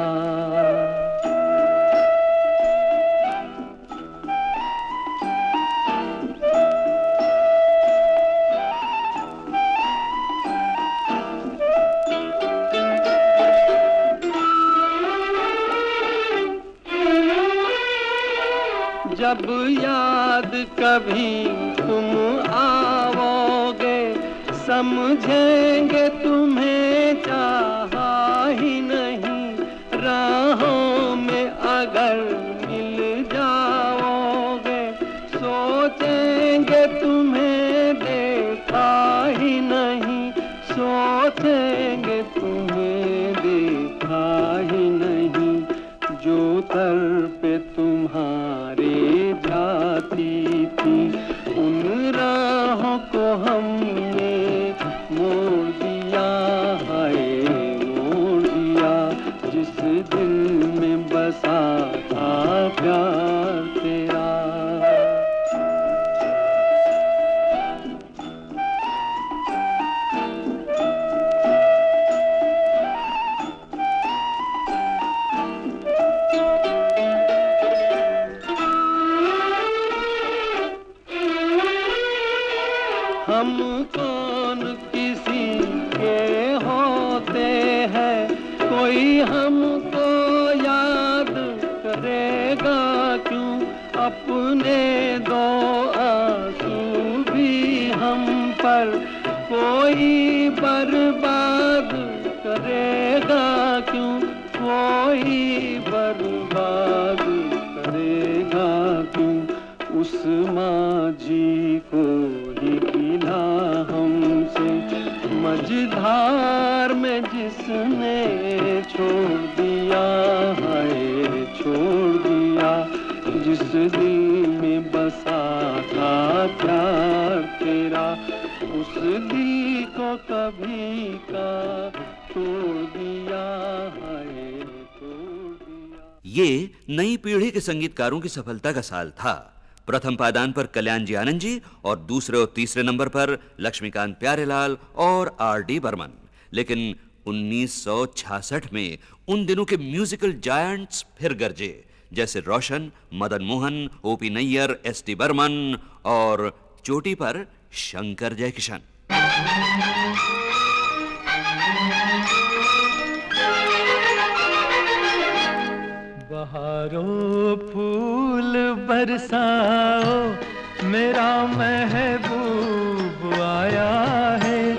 जब याद कभी तुम आओगे, समझेंगे तुम्हें चाहा ही नहीं। राहों में अगर मिल जाओगे, सोचेंगे तुम्हें देखा ही नहीं, सोचेंगे तुम्हें देखा ही नहीं। जो तरफ़े तुम्हारे जाती थी, उन राहों को हमने मोड़ दिया, हाय मोड़ दिया। जिस दिल में बसा था प्यार तेरा। हम कौन किसी के होते हैं, कोई हमको याद करेगा क्यों। अपने दो आंसू भी हम पर कोई बर्बाद करेगा क्यों, कोई बर्बाद करेगा क्यों। उस माझी को ही गिला हमसे, मझधार में जिसने छोड़ दिया, हाय छोड़ दिया। जिस दिल में बसा था प्यार तेरा, उस दिल को कभी का तोड़ दिया, हाय तोड़ दिया। ये नई पीढ़ी के संगीतकारों की सफलता का साल था। प्रथम पायदान पर कल्याण जी आनंद जी और दूसरे और तीसरे नंबर पर लक्ष्मीकांत प्यारेलाल और आर.डी. बर्मन। लेकिन 1966 में उन दिनों के म्यूजिकल जायंट्स फिर गरजे, जैसे रोशन, मदन मोहन, ओ.पी. नैयर, एस.टी. बर्मन और चोटी पर शंकर जयकिशन। बहारों फूल बरसाओ, मेरा महबूब आया है,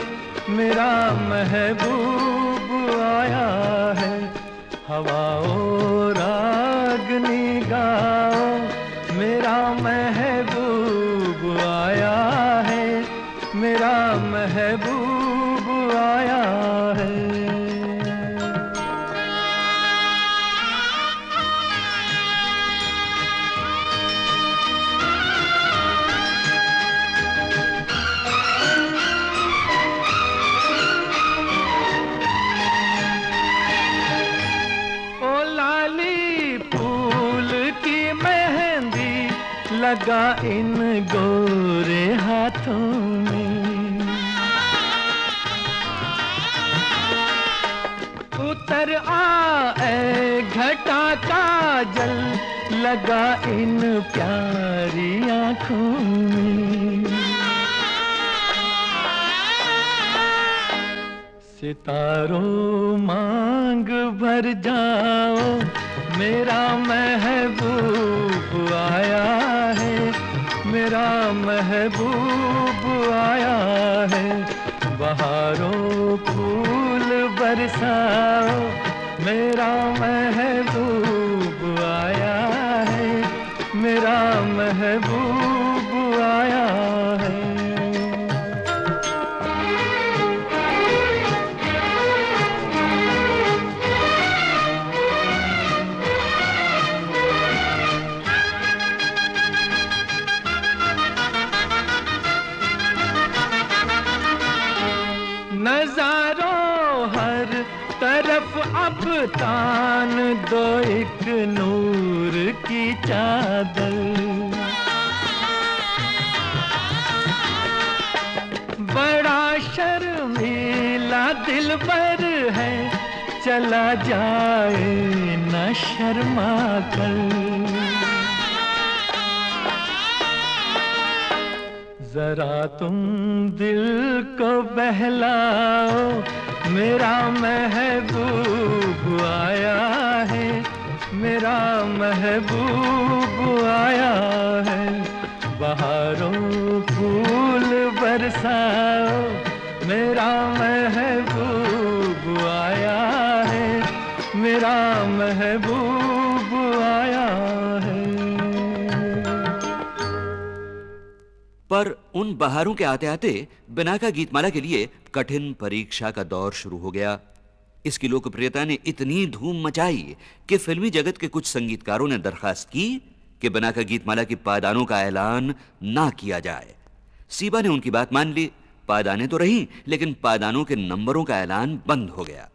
मेरा महबूब आया है। हवाओं रागनी गाओ, मेरा महबूब आया है, मेरा महबूब आया है। लगा इन गोरे हाथों में, उतर कर आए घटा का जल लगा इन प्यारी आँखों में। सितारों मांग भर जाओ मेरा महबूब आया है, मेरा महबूब आया है। बहारों फूल बरसाओ मेरा महबूब आया है, मेरा महबूब आया है। नजारों हर तरफ अब तान दो एक नूर की चादर। बड़ा शर्मीला दिलबर है चला जाए न शर्मा कर। जरा तुम दिल को बहलाओ मेरा महबूब आया है, मेरा महबूब आया है। बहारों फूल बरसाओ मेरा महबूब आया है, मेरा महबूब आया है। पर उन बहारों के आते आते बिनाका गीतमाला के लिए कठिन परीक्षा का दौर शुरू हो गया। इसकी लोकप्रियता ने इतनी धूम मचाई कि फिल्मी जगत के कुछ संगीतकारों ने दरखास्त की कि बिनाका गीतमाला की पायदानों का ऐलान ना किया जाए। सीबा ने उनकी बात मान ली। पायदानें तो रहीं, लेकिन पायदानों के नंबरों का ऐलान बंद हो गया।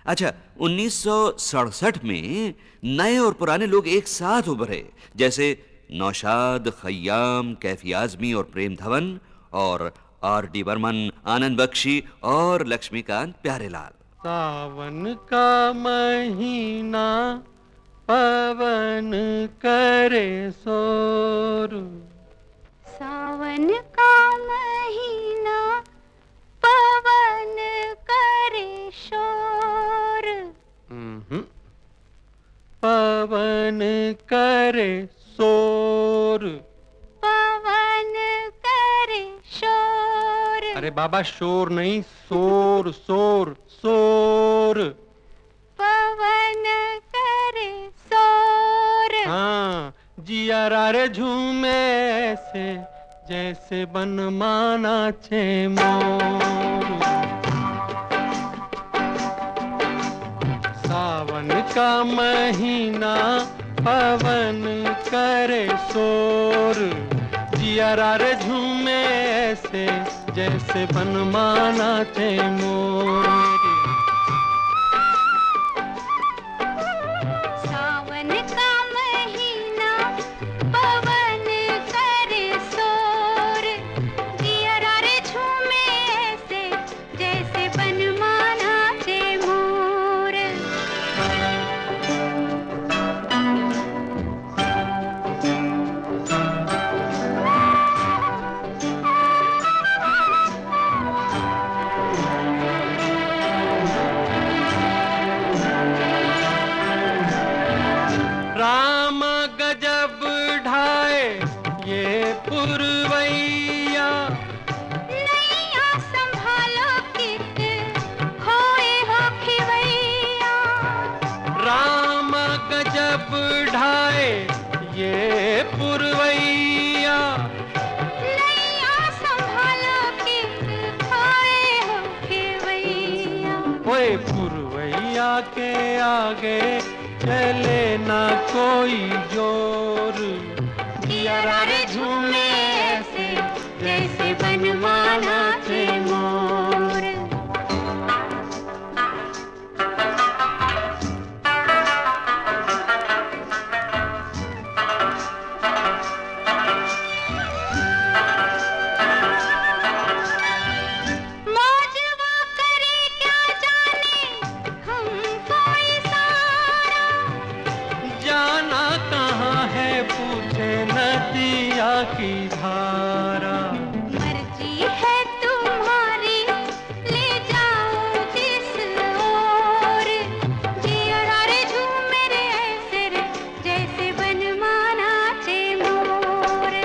अच्छा, 1967 में नए और पुराने लोग एक साथ उभरे, जैसे नौशाद, खय्याम, कैफी आजमी और प्रेम धवन, और आर.डी. बर्मन, आनंद बख्शी और लक्ष्मीकांत प्यारेलाल। सावन का महीना पवन करे शोर, सावन का महीना पवन करे शोर। पवन करे शोर, पवन करे शोर। अरे बाबा शोर नहीं, शोर शोर शोर। पवन करे शोर। हाँ, जिया रे झूमे ऐसे जैसे बन माना छे मोर। सावन का महीना पवन करे शोर, जिया रे झूमे ऐसे जैसे बन माना छे मोर। सावन का महीना पवन करे शोर, जिया रे झूमे ऐसे जैसे बन माना छे मोर। राम गजब ढाए ये पुरवैया, नैया संभालो कित होए हो खिवैया। राम गजब ढाए ये पुरवैया। नैया संभालो कित होए हो खिवैया। ओए पुरवैया के आगे चले ना कोई जोर, जिया रे झूमे ऐसे जैसे बन माना छे मोर। मौज वो करे क्या जाने हमको सहारा। मर्जी है तुम्हारी, ले जाओ जिस ओर, जिया रे झूमे रे ऐसे रे, जैसे बनमाना चे मोर।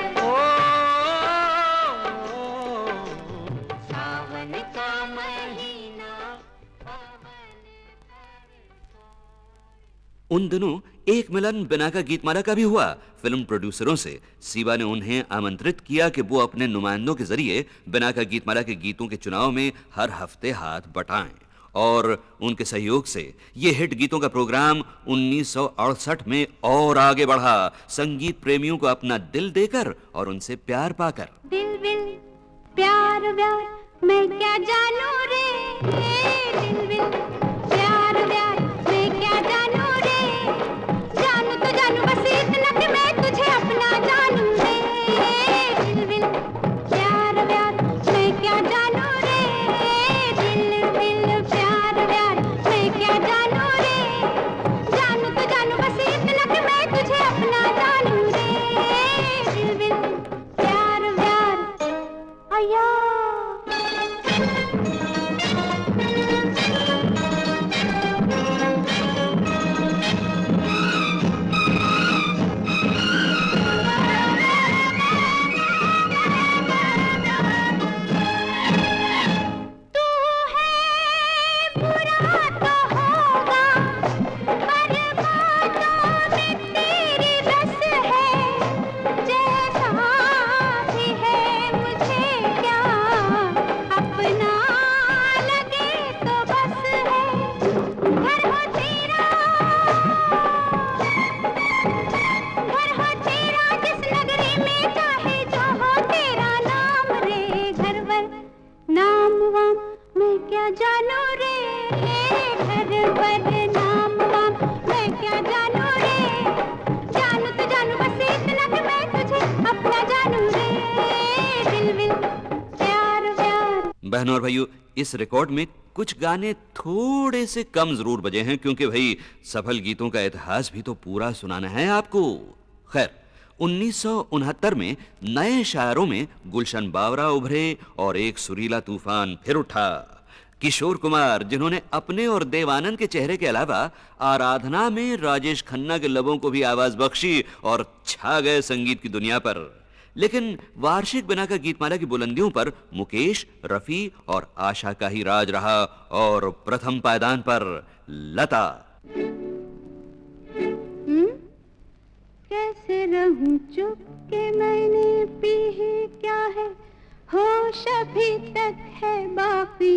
सावन का महीना उन दिनों एक मिलन बिना का गीतमाला का भी हुआ। फिल्म प्रोड्यूसरों से सीबा ने उन्हें आमंत्रित किया कि वो अपने नुमाइंदों के जरिए बिना का गीतमाला के गीतों के चुनाव में हर हफ्ते हाथ बटाएं, और उनके सहयोग से ये हिट गीतों का प्रोग्राम 1968 में और आगे बढ़ा, संगीत प्रेमियों को अपना दिल देकर और उनसे प्यार पाकर। दिल विल प्यार व्यार मैं क्या जानू रे, दिल विल प्यार व्यार मैं क्या जानू रे, जानू तो जानू बस इतना कि मैं तुझे अपना जानू रे। दिल विल प्यार व्यार मैं क्या जानू रे, दिल विल प्यार व्यार मैं क्या जानू रे, जानू तो जानू बस इतना कि मैं तुझे अपना जानू रे। दिल विल प्यार व्यार आया। तू है बुरा तो होगा, पर बातों में तेरी बस है, जैसा भी है मुझे क्या अपना लगे तो बस है। घर हो तेरा, घर हो तेरा जिस नगरी में चाहे जो हो तेरा नाम रे, घर वर नाम वाम मैं क्या जानू रे, घर वर नाम वाम मैं क्या जानू रे, जानू तो जानू बस इतना कि मैं तुझे अपना जानू रे। दिल विल प्यार व्यार। बहनों और भाइयों, इस रिकॉर्ड में कुछ गाने थोड़े से कम जरूर बजे हैं, क्योंकि भाई सफल गीतों का इतिहास भी तो पूरा सुनाना है आपको। खैर, 1969 में नए शायरों में गुलशन बावरा उभरे और एक सुरीला तूफान फिर उठा। किशोर कुमार, जिन्होंने अपने और देवानंद के चेहरे के अलावा आराधना में राजेश खन्ना के लबों को भी आवाज बख्शी और छा गए संगीत की दुनिया पर। लेकिन वार्षिक बिना का गीतमाला की बुलंदियों पर मुकेश, रफी और आशा का ही राज रहा, और प्रथम पायदान पर लता। कैसे रहूं चुप के मैंने पी ही क्या है, होश अभी तक है बाकी,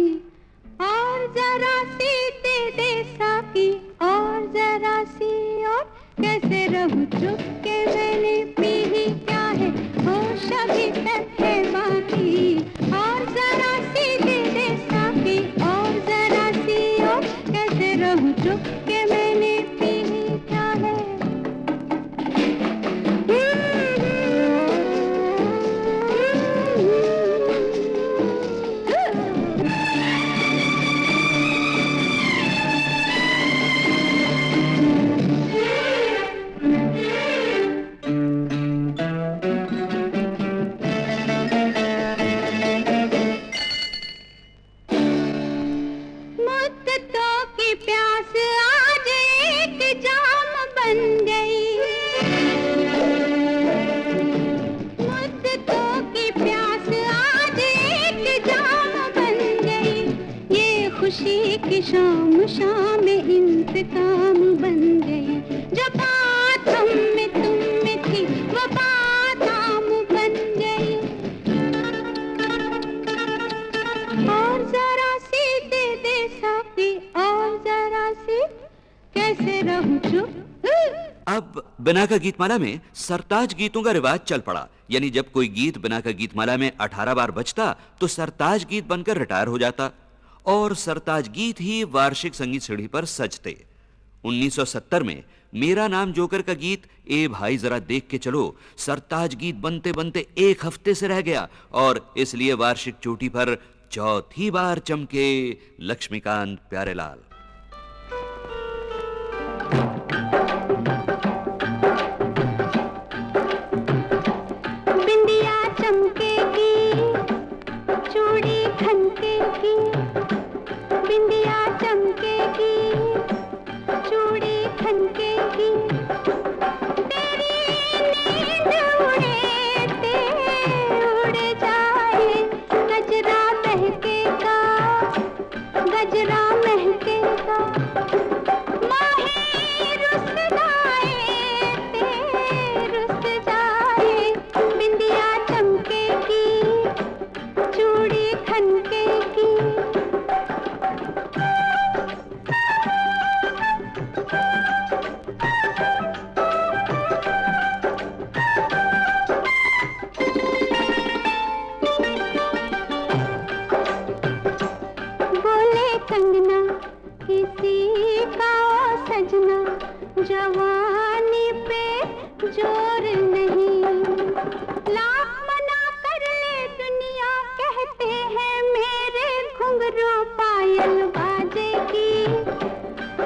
और जरा सी दे दे साकी, और जरा सी, और कैसे रहूं चुप के मैंने पी ही क्या है, होश अभी तक है बाकी, और जरा सी दे दे साकी, और जरा सी, और कैसे रहूं चुप के मैंने पी ही क्या है। मुद्दतों की प्यास आज एक जाम बन गई, मुद्दतों की प्यास आज एक जाम बन गई, ये खुशी की शाम शाम इंतकाम बन गई, जो बात हम में तुम में थी वो बात आम बन गई, और जरा सी दे दे साकी, और जरा सी, कैसे रहूं चुप। अब बिना का गीतमाला में सरताज गीतों का रिवाज चल पड़ा, यानी जब कोई गीत बिना का गीतमाला में 18 बार बजता तो सरताज गीत बनकर रिटायर हो जाता, और सरताज गीत ही वार्षिक संगीत सीढ़ी पर सजते। 1970 में मेरा नाम जोकर का गीत ए भाई जरा देख के चलो सरताज गीत बनते बनते एक हफ्ते से रह गया, और इसलिए वार्षिक चोटी पर चौथी बार चमके लक्ष्मीकांत प्यारेलाल। बिंदिया चमकेगी, चूड़ी खनकेगी, बिंदिया चमकेगी, चूड़ी खनकेगी, तेरी नींद उड़े उड़ जाए, गजरा महकेगा, गजरा महकेगा, माही रुस जाए रुस जाए, बिंदिया चमकेगी, चूड़ी खनकेगी। बोले कंगना किसी का सजना, जवानी पे जोर नहीं, लाख मना कर ले दुनिया, कहते हैं मेरे घुंघरू पायल बाजेगी,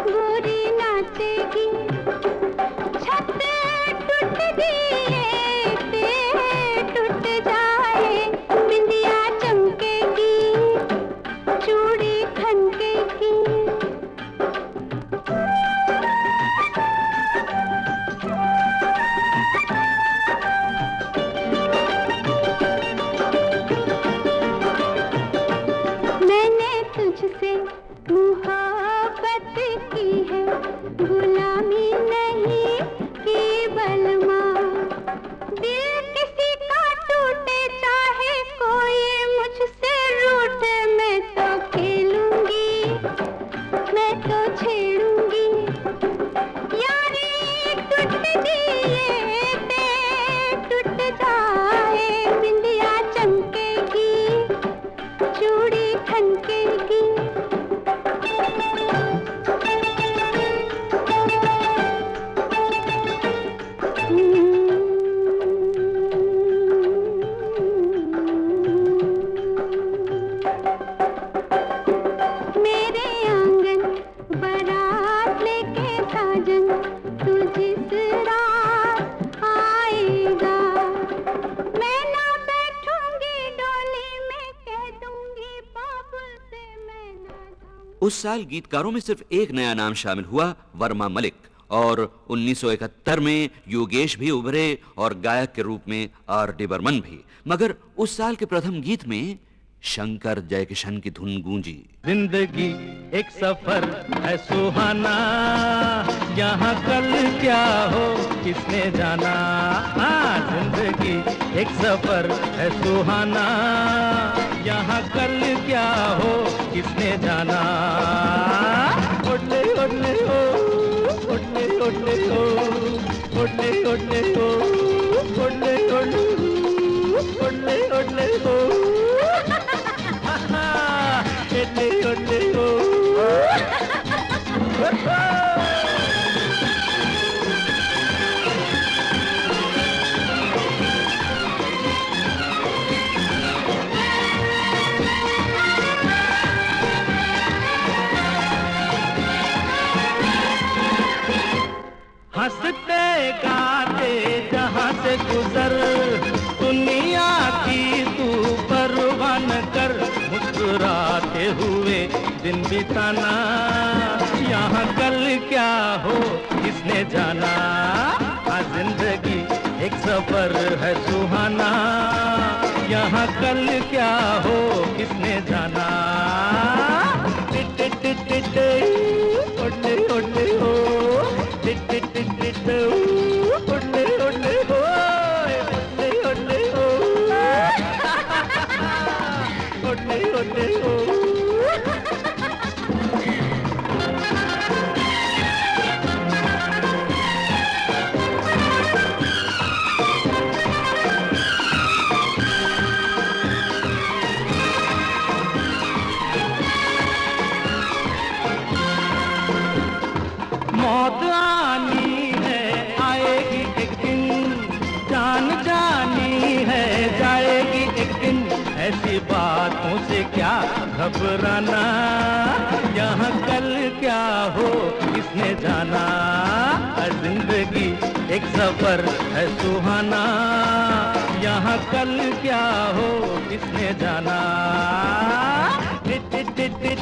गोरी नाचेगी, छत टूट दिए टूट जाए, बिंदिया चमकेगी, चूड़ी खनकेगी। मैंने तुझसे मोहब्बत की है, गुलामी नहीं की बलमा, दिल किसी का टूटे चाहे कोई मुझसे रूठे, मैं तो खेलूंगी, मैं तो छेड़ूंगी, यारी टूट दिए टूट जाए, बिंदिया चमकेगी, चूड़ी खनकेगी। मेरे आंगन बारात लेके साजन, तू जिस रात आएगा, मैं ना बैठूंगी डोली में, कह दूंगी बाबू से मैं ना जाऊं। उस साल गीतकारों में सिर्फ एक नया नाम शामिल हुआ, वर्मा मलिक, और 1971 में योगेश भी उभरे और गायक के रूप में आर डी बर्मन भी। मगर उस साल के प्रथम गीत में शंकर जयकिशन की धुन गूंजी। जिंदगी एक सफर है सुहाना, यहाँ कल क्या हो किसने जाना। हाँ, जिंदगी एक सफर है सुहाना, यहाँ कल क्या हो किसने जाना। ओडले ओडले ओ, ओडले ओडले ओ, ओडले ओडले ओ, ओडले ओडले ओ, ओडले ओडले ओ, ओडले ओडले ओ। हंसते गाते जहाँ से गुजर, दुनिया की तू परवाह न कर, मुस्कुराते हुए दिन बिताना, यहाँ कल क्या हो किसने जाना। हाँ, जिंदगी एक सफर है सुहाना, यहाँ कल क्या हो किसने जाना। टिट टिट टिट ओडले ओडले ओ, टिट टिट टिट ओडले ओडले ओ, ओडले ओडले ओ, ओडले ओडले ओ। मौत आनी है आएगी एक दिन, जान जानी है जाएगी एक दिन, ऐसी बातों से क्या घबराना, यहाँ कल क्या हो किसने जाना। जिंदगी एक सफर है सुहाना, यहाँ यहाँ कल क्या हो किसने जाना। टिट टिट टिट टिट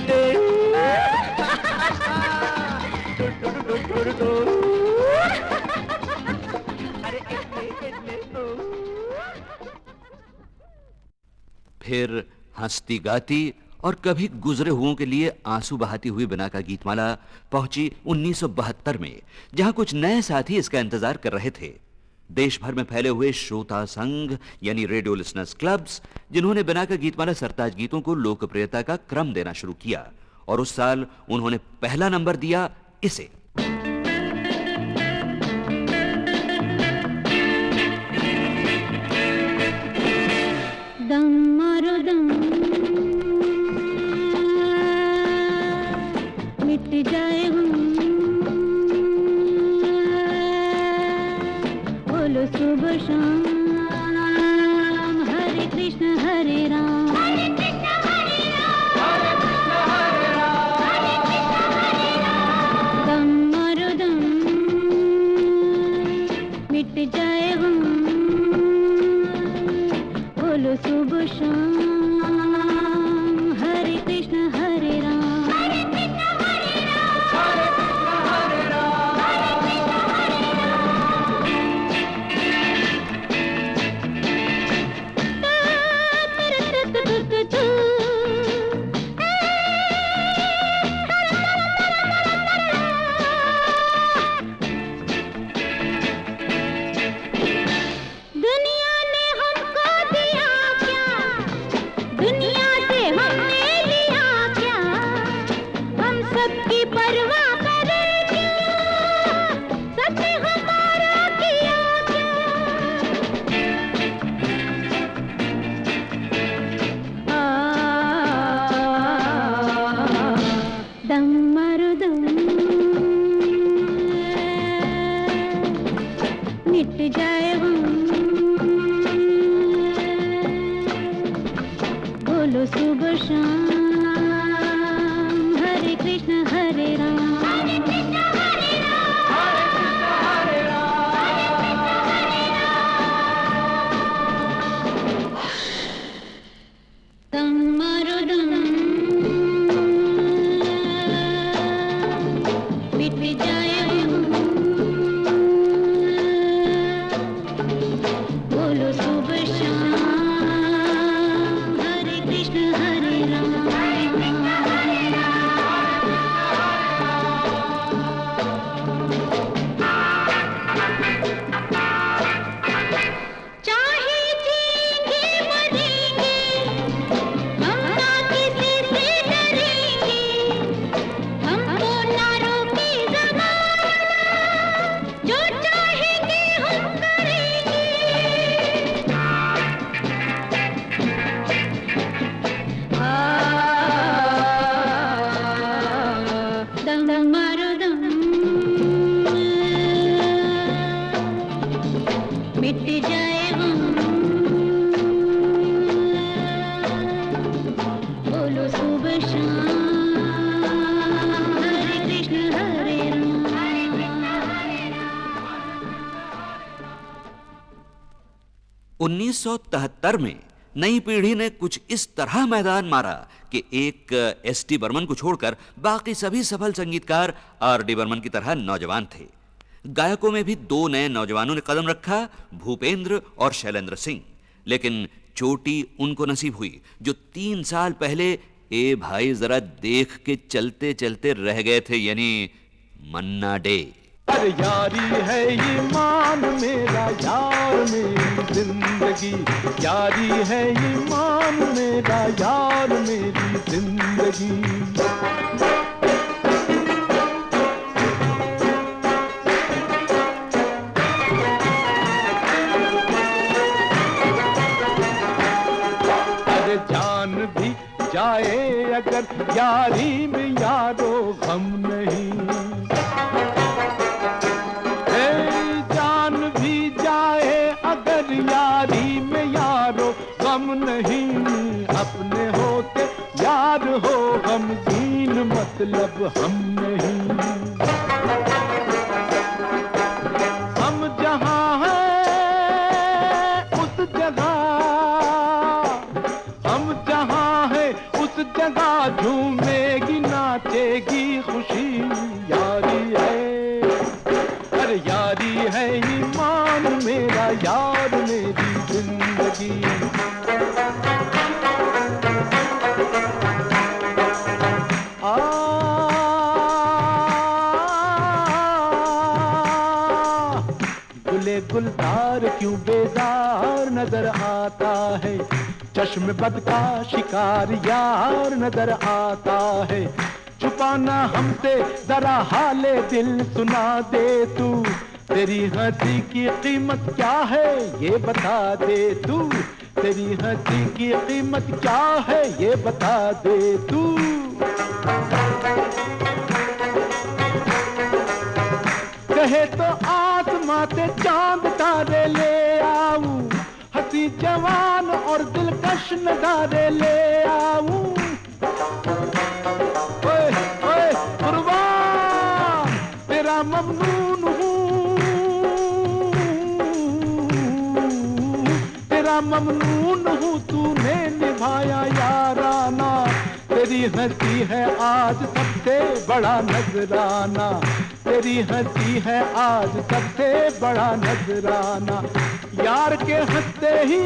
फिर हंसती गाती और कभी गुजरे हुओं के लिए आंसू बहाती हुई बिना का गीतमाला पहुंची 1972 में, जहां कुछ नए साथी इसका इंतजार कर रहे थे। देश भर में फैले हुए श्रोता संघ यानी रेडियो लिसनर्स क्लब्स, जिन्होंने बिना का गीतमाला सरताज गीतों को लोकप्रियता का क्रम देना शुरू किया, और उस साल उन्होंने पहला नंबर दिया इसे। दम मारो दम, मिट जाए हम, बोलो सुबह शाम, हरे कृष्ण हरे राम, हरे कृष्ण हरे राम, हरे कृष्ण हरे राम। दम मारो दम, मिट जाए हम, बोलो सुबह शाम, हरे कृष्ण हरे राम, हरे कृष्ण हरे राम, हरे कृष्ण हरे राम, हरे कृष्ण हरे राम। दुनिया ने हमको दिया क्या, दुनिया से हमने लिया क्या, हम सबकी परवाह करें क्या, सबने हमारा किया क्या। दम मारो दम, मिट जाए हम, बोलो सुबह शाम, हरे कृष्ण हरे राम, हरे कृष्ण हरे राम, हरे कृष्ण हरे राम। दम मारो दम, मिट जाए हम, बोलो सुबह शाम, हरे कृष्ण हरे राम, हरे कृष्ण हरे राम। चाहे जीएंगे मरेंगे, हम ना किसी से डरेंगे, हमको ना रोके ज़माना, जो चाहेंगे हम करेंगे। दम मारो दम, मिट जाए हम, बोलो सुबह शाम, हरे कृष्ण हरे राम, हरे कृष्ण हरे राम। 1973 में नई पीढ़ी ने कुछ इस तरह मैदान मारा कि एक एस.टी. बर्मन को छोड़कर बाकी सभी सफल संगीतकार आर.डी. बर्मन की तरह नौजवान थे। गायकों में भी दो नए नौजवानों ने कदम रखा, भूपेंद्र और शैलेंद्र सिंह। लेकिन चोटी उनको नसीब हुई जो 3 साल पहले ए भाई जरा देख के चलते चलते रह गए थे, यानी मन्ना डे। अरे यारी है ईमान मेरा, यार मेरी जिंदगी, यारी है ईमान मेरा, यार मेरी जिंदगी। अरे जान भी जाए अगर यारी में यारो गम नहीं, यारी में यारो गम नहीं, अपने होते यार हो गमगीन, मतलब हम नहीं। हम जहाँ हैं उस जगह है, चश्म बद का शिकार यार नजर आता है। छुपाना हमसे जरा हाले दिल सुना दे तू, तेरी हंसी की कीमत क्या है ये बता दे तू, तेरी हंसी की कीमत क्या है ये बता दे तू। कहे तो आसमां से चांद तारे ले आऊं, हंसी जवान और दिलकश नजारे ले आऊं। ओए ओए कुर्बान तेरा ममनून हूँ, तेरा ममनून हूँ, तूने निभाया याराना। तेरी हंसी है आज सबसे बड़ा नजराना, तेरी हंसी है आज सबसे बड़ा नजराना। यार के हंसते ही,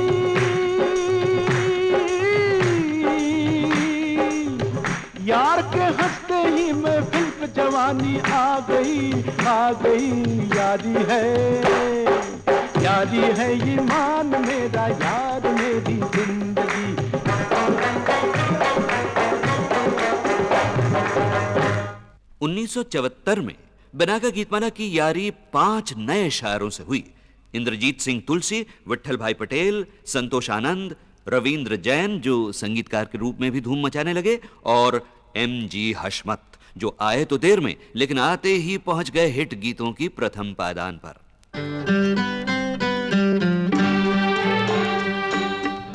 यार के हंसते ही महफिल पे जवानी आ गई, आ गई। यारी है, यारी है ईमान मेरा, यार मेरी जिंदगी। 1974 में बिना का गीतमाला की यारी 5 नए शायरों से हुई। इंद्रजीत सिंह तुलसी, विट्ठल भाई पटेल, संतोष आनंद, रविंद्र जैन जो संगीतकार के रूप में भी धूम मचाने लगे, और MG हशमत जो आए तो देर में लेकिन आते ही पहुंच गए हिट गीतों की प्रथम पायदान पर।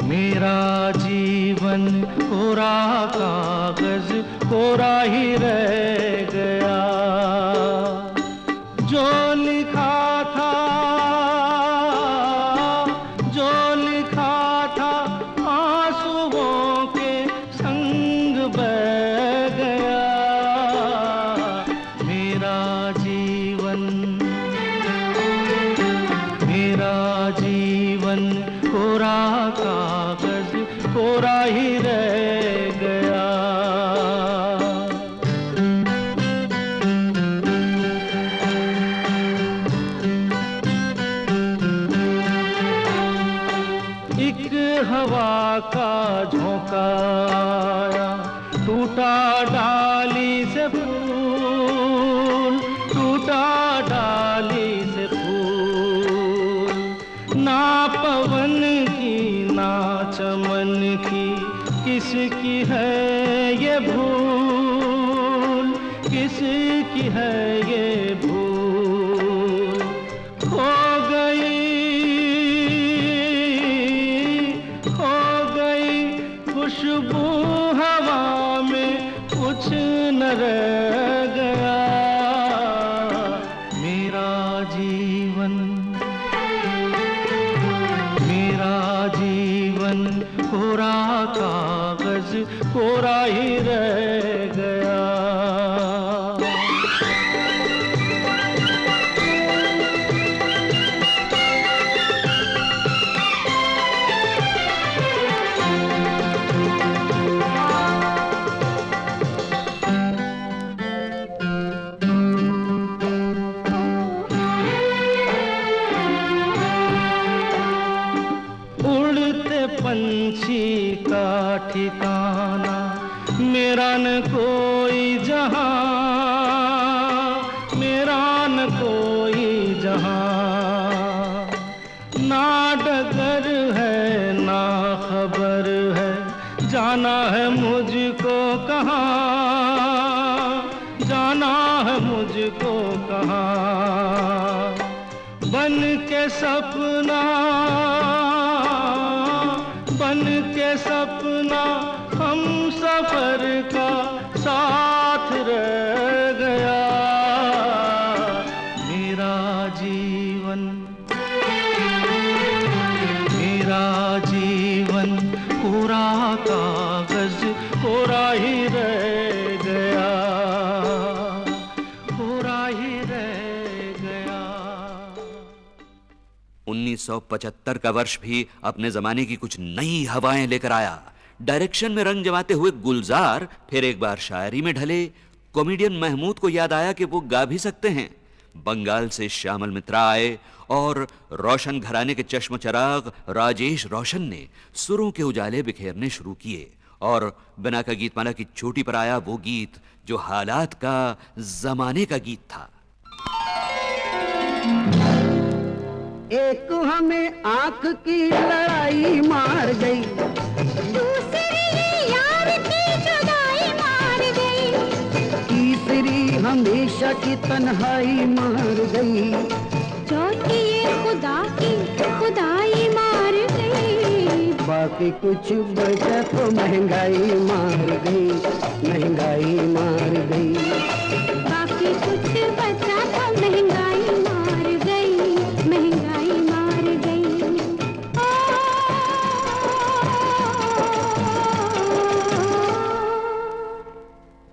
मेरा जीवन कोरा कागज कोरा ही रह गया, जो लिखा था, जो लिखा था आंसुओं के संग बह गया। मेरा जीवन, मेरा जीवन कोरा कागज कोरा ही रह गया। एक हवा का झोंका आया, टूटा डाली से फूल, टूटा डाली से फूल। ना पवन की ना चमन की किसकी है ये भूल, किसकी है ये भूल। खो गई, खो गई खुशबू हवा में, कुछ न रह गया। मेरा जीवन, मेरा जीवन कोरा कागज कोरा ही रह गया। उड़ते पंछी का ठिकाना मेरा न कोई जहां, मेरा न कोई जहां। ना डगर है ना खबर है, जाना है मुझको कहाँ, जाना है मुझको कहाँ। बन के सपना, बन के सपना हम सफर का साथ रह गया। मेरा जीवन, मेरा जीवन पूरा कागज कोरा ही रह गया, कोरा ही रह गया। 1975 का वर्ष भी अपने जमाने की कुछ नई हवाएं लेकर आया। डायरेक्शन में रंग जमाते हुए गुलजार फिर एक बार शायरी में ढले। कॉमेडियन महमूद को याद आया कि वो गा भी सकते हैं। बंगाल से श्यामल मित्रा आए और रोशन घराने के चश्म चराग राजेश रोशन ने सुरों के उजाले बिखेरने शुरू किए और बिना का गीतमाला की चोटी पर आया वो गीत जो हालात का, जमाने का गीत था। एक हमें आंख की लड़ाई मार गई, दूसरी यार की जुदाई मार गई, तीसरी हमेशा की तन्हाई मार गई, चौथी ये खुदा की खुदाई मार गई, बाकी कुछ बचा तो महंगाई मार गई, महंगाई मार गई, बाकी कुछ बचा तो महंगाई मार गई, महंगाई मार गई।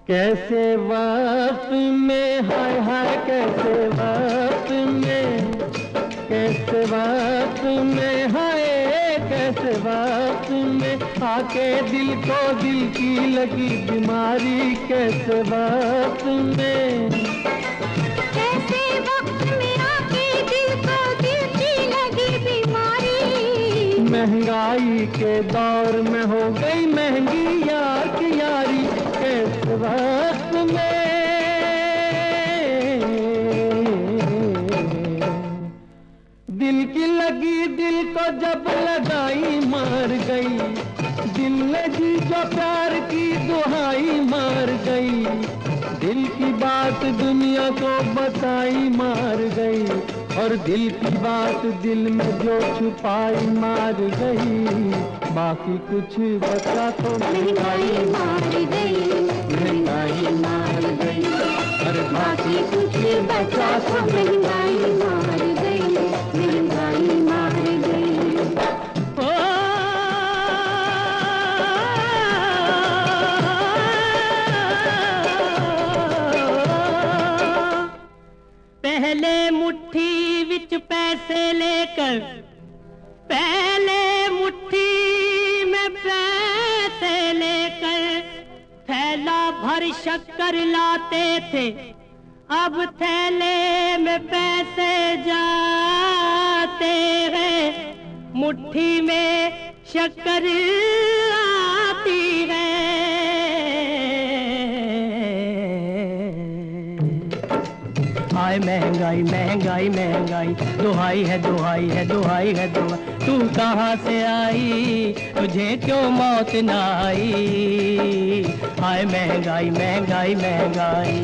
कैसे वक्त में, हाय हाय कैसे वक्त में, कैसे वक्त में, हाय कैसे वक्त में आके दिल को दिल की लगी बीमारी, कैसे वक्त में, कैसे वक्त में आके दिल को दिल की लगी बीमारी, महंगाई के दौर में हो गई महंगी यार की यारी, कैसे वक्त में दिल की लगी दिल को जब लगाई मार गई, दिल लगी जो प्यार की दुहाई मार गई, दिल की बात दुनिया को बताई मार गई, और दिल की बात दिल में जो छुपाई मार गई, बाकी कुछ बचा तो महंगाई मार गई, महंगाई मार गई, और बाकी कुछ बचा तो महंगाई मार गई, महंगाई मार गई। पहले मुट्ठी विच पैसे लेकर, पहले मुट्ठी में पैसे लेकर थैला भर शक्कर लाते थे, अब थैले में पैसे जाते हैं, मुट्ठी में शक्कर आती है। हाय महंगाई महंगाई महंगाई, दुहाई है दुहाई है दुहाई है दुहाई, तू कहाँ से आई, तुझे क्यों मौत ना आई, हाय महंगाई महंगाई महंगाई।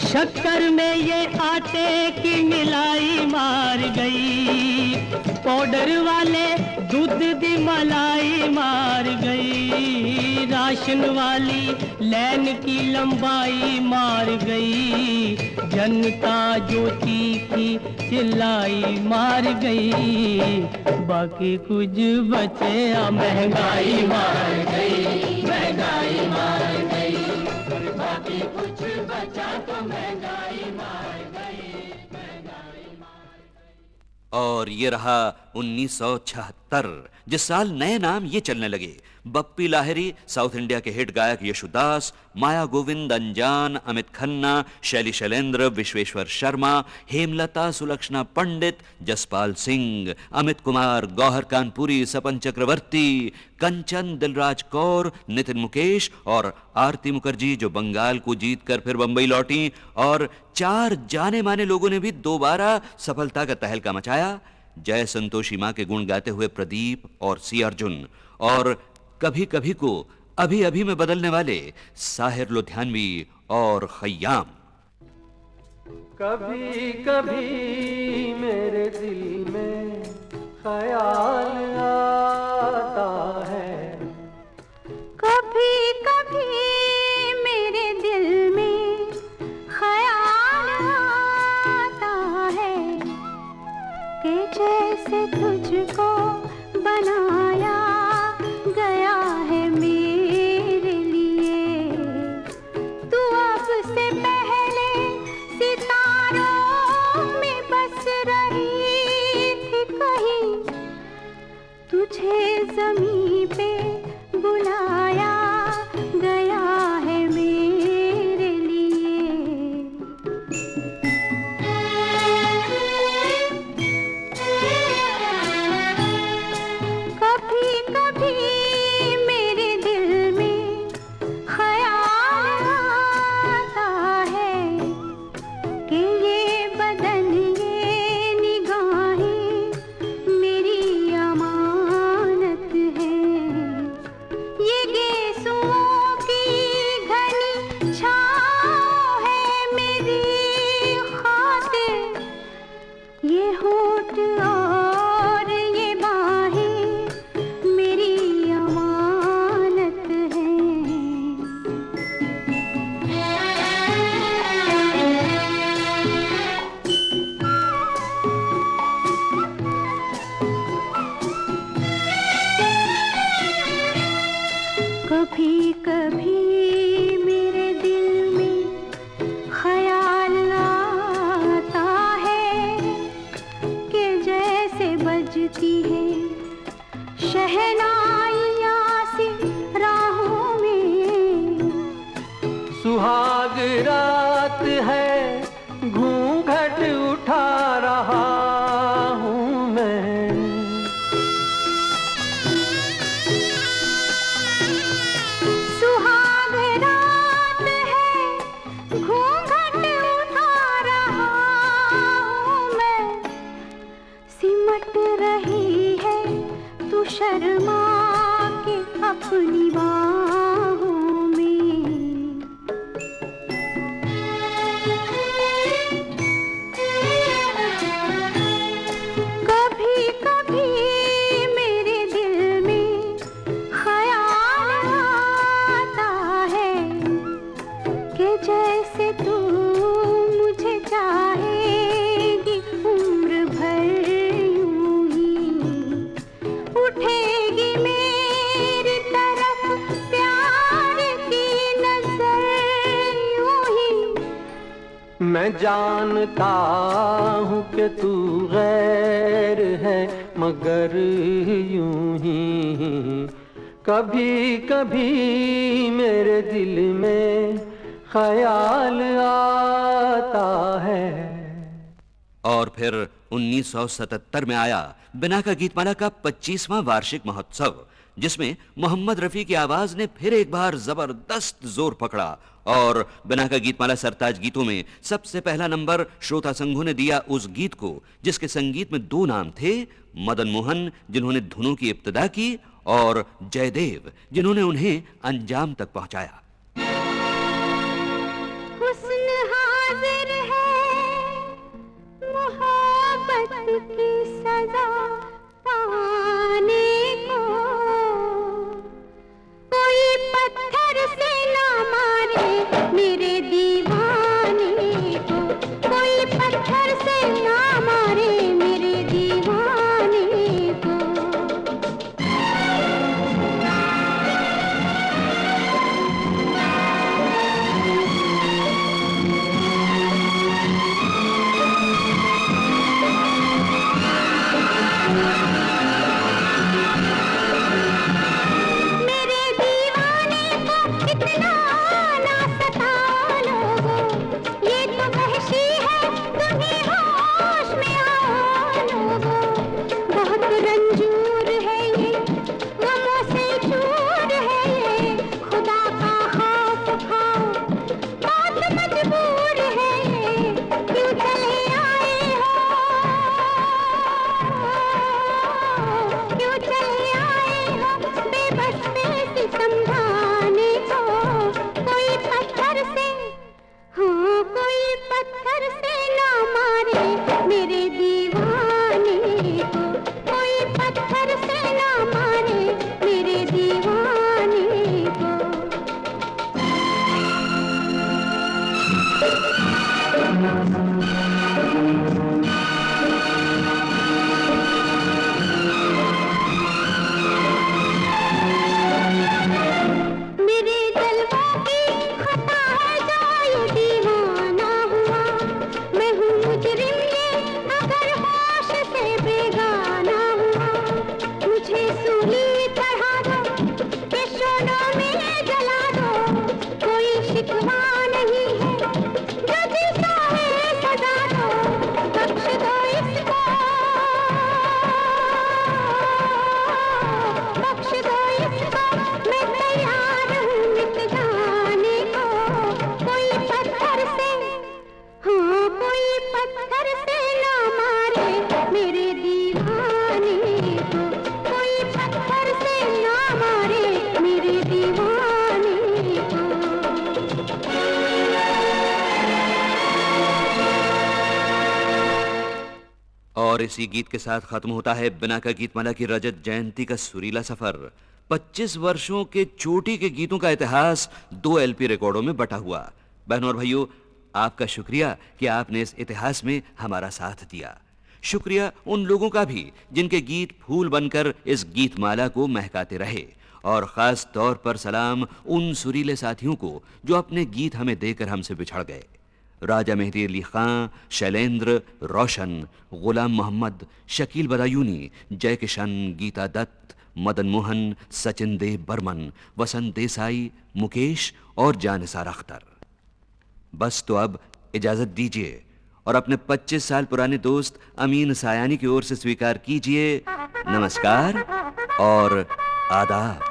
शक्कर में ये आटे की मिलाई मार गई, पाउडर वाले दूध दी मलाई मार गई, राशन वाली लाइन की लंबाई मार गई, जनता जो चीखी चिल्लाई मार गई, बाकी कुछ बचे महंगाई मार गई, महंगाई मार गई, बाकी कुछ बचा तो महंगाई मार गई, महंगाई मार गई। और ये रहा 1976, जिस साल नए नाम ये चलने लगे। बप्पी लाहिरी, साउथ इंडिया के हिट गायक यशुदास, माया गोविंद, अनजान, अमित खन्ना, शैली शैलेंद्र, विश्वेश्वर शर्मा, हेमलता, सुलक्षणा पंडित, जसपाल सिंह, अमित कुमार, गौहर कानपुरी, सपन चक्रवर्ती, कंचन, दिलराज कौर, नितिन मुकेश और आरती मुखर्जी, जो बंगाल को जीतकर फिर बंबई लौटी, और 4 जाने माने लोगों ने भी दोबारा सफलता का तहलका मचाया। जय संतोषी मां के गुण गाते हुए प्रदीप और सी अर्जुन, और कभी कभी को अभी अभी में बदलने वाले साहिर लुधियानवी और खय्याम। कभी कभी मेरे दिल में ख्याल आता है, कभी कभी मेरे दिल में ख्याल आता है, कि जैसे तुझको बनाया गया है मेरे लिए, तू अब से पहले सितारों में बस रही थी कहीं, तुझे ज़मीं पे बुलाया गया है मेरे लिए, शहनाइयाँ सी राहों में। सुहाग रात है, घूंघट उठा रहा हूँ मैं। सुहाग रात है, घूंघट उठा रहा हूँ मैं। सिमट रही है तू शर्मा के अपनी बाहों में। कभी कभी मेरे दिल में ख्याल आता है कि जैसे तू मुझे चाहेगी उम्र भर यूं ही। उठेगी मेरी तरफ प्यार की नजर यूं ही। मैं जानता हूँ कि तू गैर है, मगर यूं ही कभी कभी मेरे दिल में ख्याल आता है। और फिर 1977 में आया बिना का गीतमाला का 25वां वार्षिक महोत्सव, जिसमें मोहम्मद रफी की आवाज ने फिर एक बार जबरदस्त जोर पकड़ा और बिना का गीतमाला सरताज गीतों में सबसे पहला नंबर श्रोता संघों ने दिया उस गीत को जिसके संगीत में दो नाम थे, मदन मोहन जिन्होंने धुनों की इब्तिदा की और जयदेव जिन्होंने उन्हें अंजाम तक पहुंचाया। हुस्न हाजिर है मोहब्बत की सजा पाने को। कोई पत्थर से ना मारे मेरे दीवाने को। कोई पत्थर से ना मारे मेरे दीवाने को। मेरे दीवाने को इतना ना सताओ लोगों, ये तो वहशी है, तुम्हें होश में आओ लोगों। बहुत रंजूर है ये, गमों से चूर है ये, खुदा का खौफ खाओ, बहुत मजबूर है ये। क्यों चले आए हो, क्यों चले आए हो बेबस से समझाने को। कोई पत्थर से, हाँ कोई पत्थर से ना मारे मेरे दीवाने को। कोई पत्थर से ना मारे मेरे दीवाने को। मेरे जलवों की खता है जो ये दीवाना हुआ। मैं हूँ मुजरिम ये अगर होश से बेगाना हुआ। मुझे सूली चढ़ा दो के शोलों में जला दो। कोई शिकवा नहीं है जो जिसका है सजा दो। बख्श दो इसको, बख्श दो इसको, मैं तैयार हूँ मिट जाने को। कोई पत्थर से, हाँ कोई पत्थर से ना मारे मेरे दीवाने को। कोई पत्थर से ना मारे मेरे दीवाने को। और इसी गीत के साथ खत्म होता है बिना का गीतमाला की रजत जयंती का सुरीला सफर। 25 वर्षों के चोटी के गीतों का इतिहास 2 LP रिकॉर्डों में बटा हुआ। बहनों और भाइयों, आपका शुक्रिया कि आपने इस इतिहास में हमारा साथ दिया। शुक्रिया उन लोगों का भी जिनके गीत फूल बनकर इस गीतमाला को महकाते रहे। और खास तौर पर सलाम उन सुरीले साथियों को जो अपने गीत हमें देकर हमसे बिछड़ गए। राजा मेहदी अली खां, शैलेंद्र, रोशन, गुलाम मोहम्मद, शकील बदायूनी, जय किशन, गीता दत्त, मदन मोहन, सचिन देव बर्मन, वसंत देसाई, मुकेश और जानिसार अख्तर। बस तो अब इजाजत दीजिए और अपने 25 साल पुराने दोस्त अमीन सायानी की ओर से स्वीकार कीजिए नमस्कार और आदाब।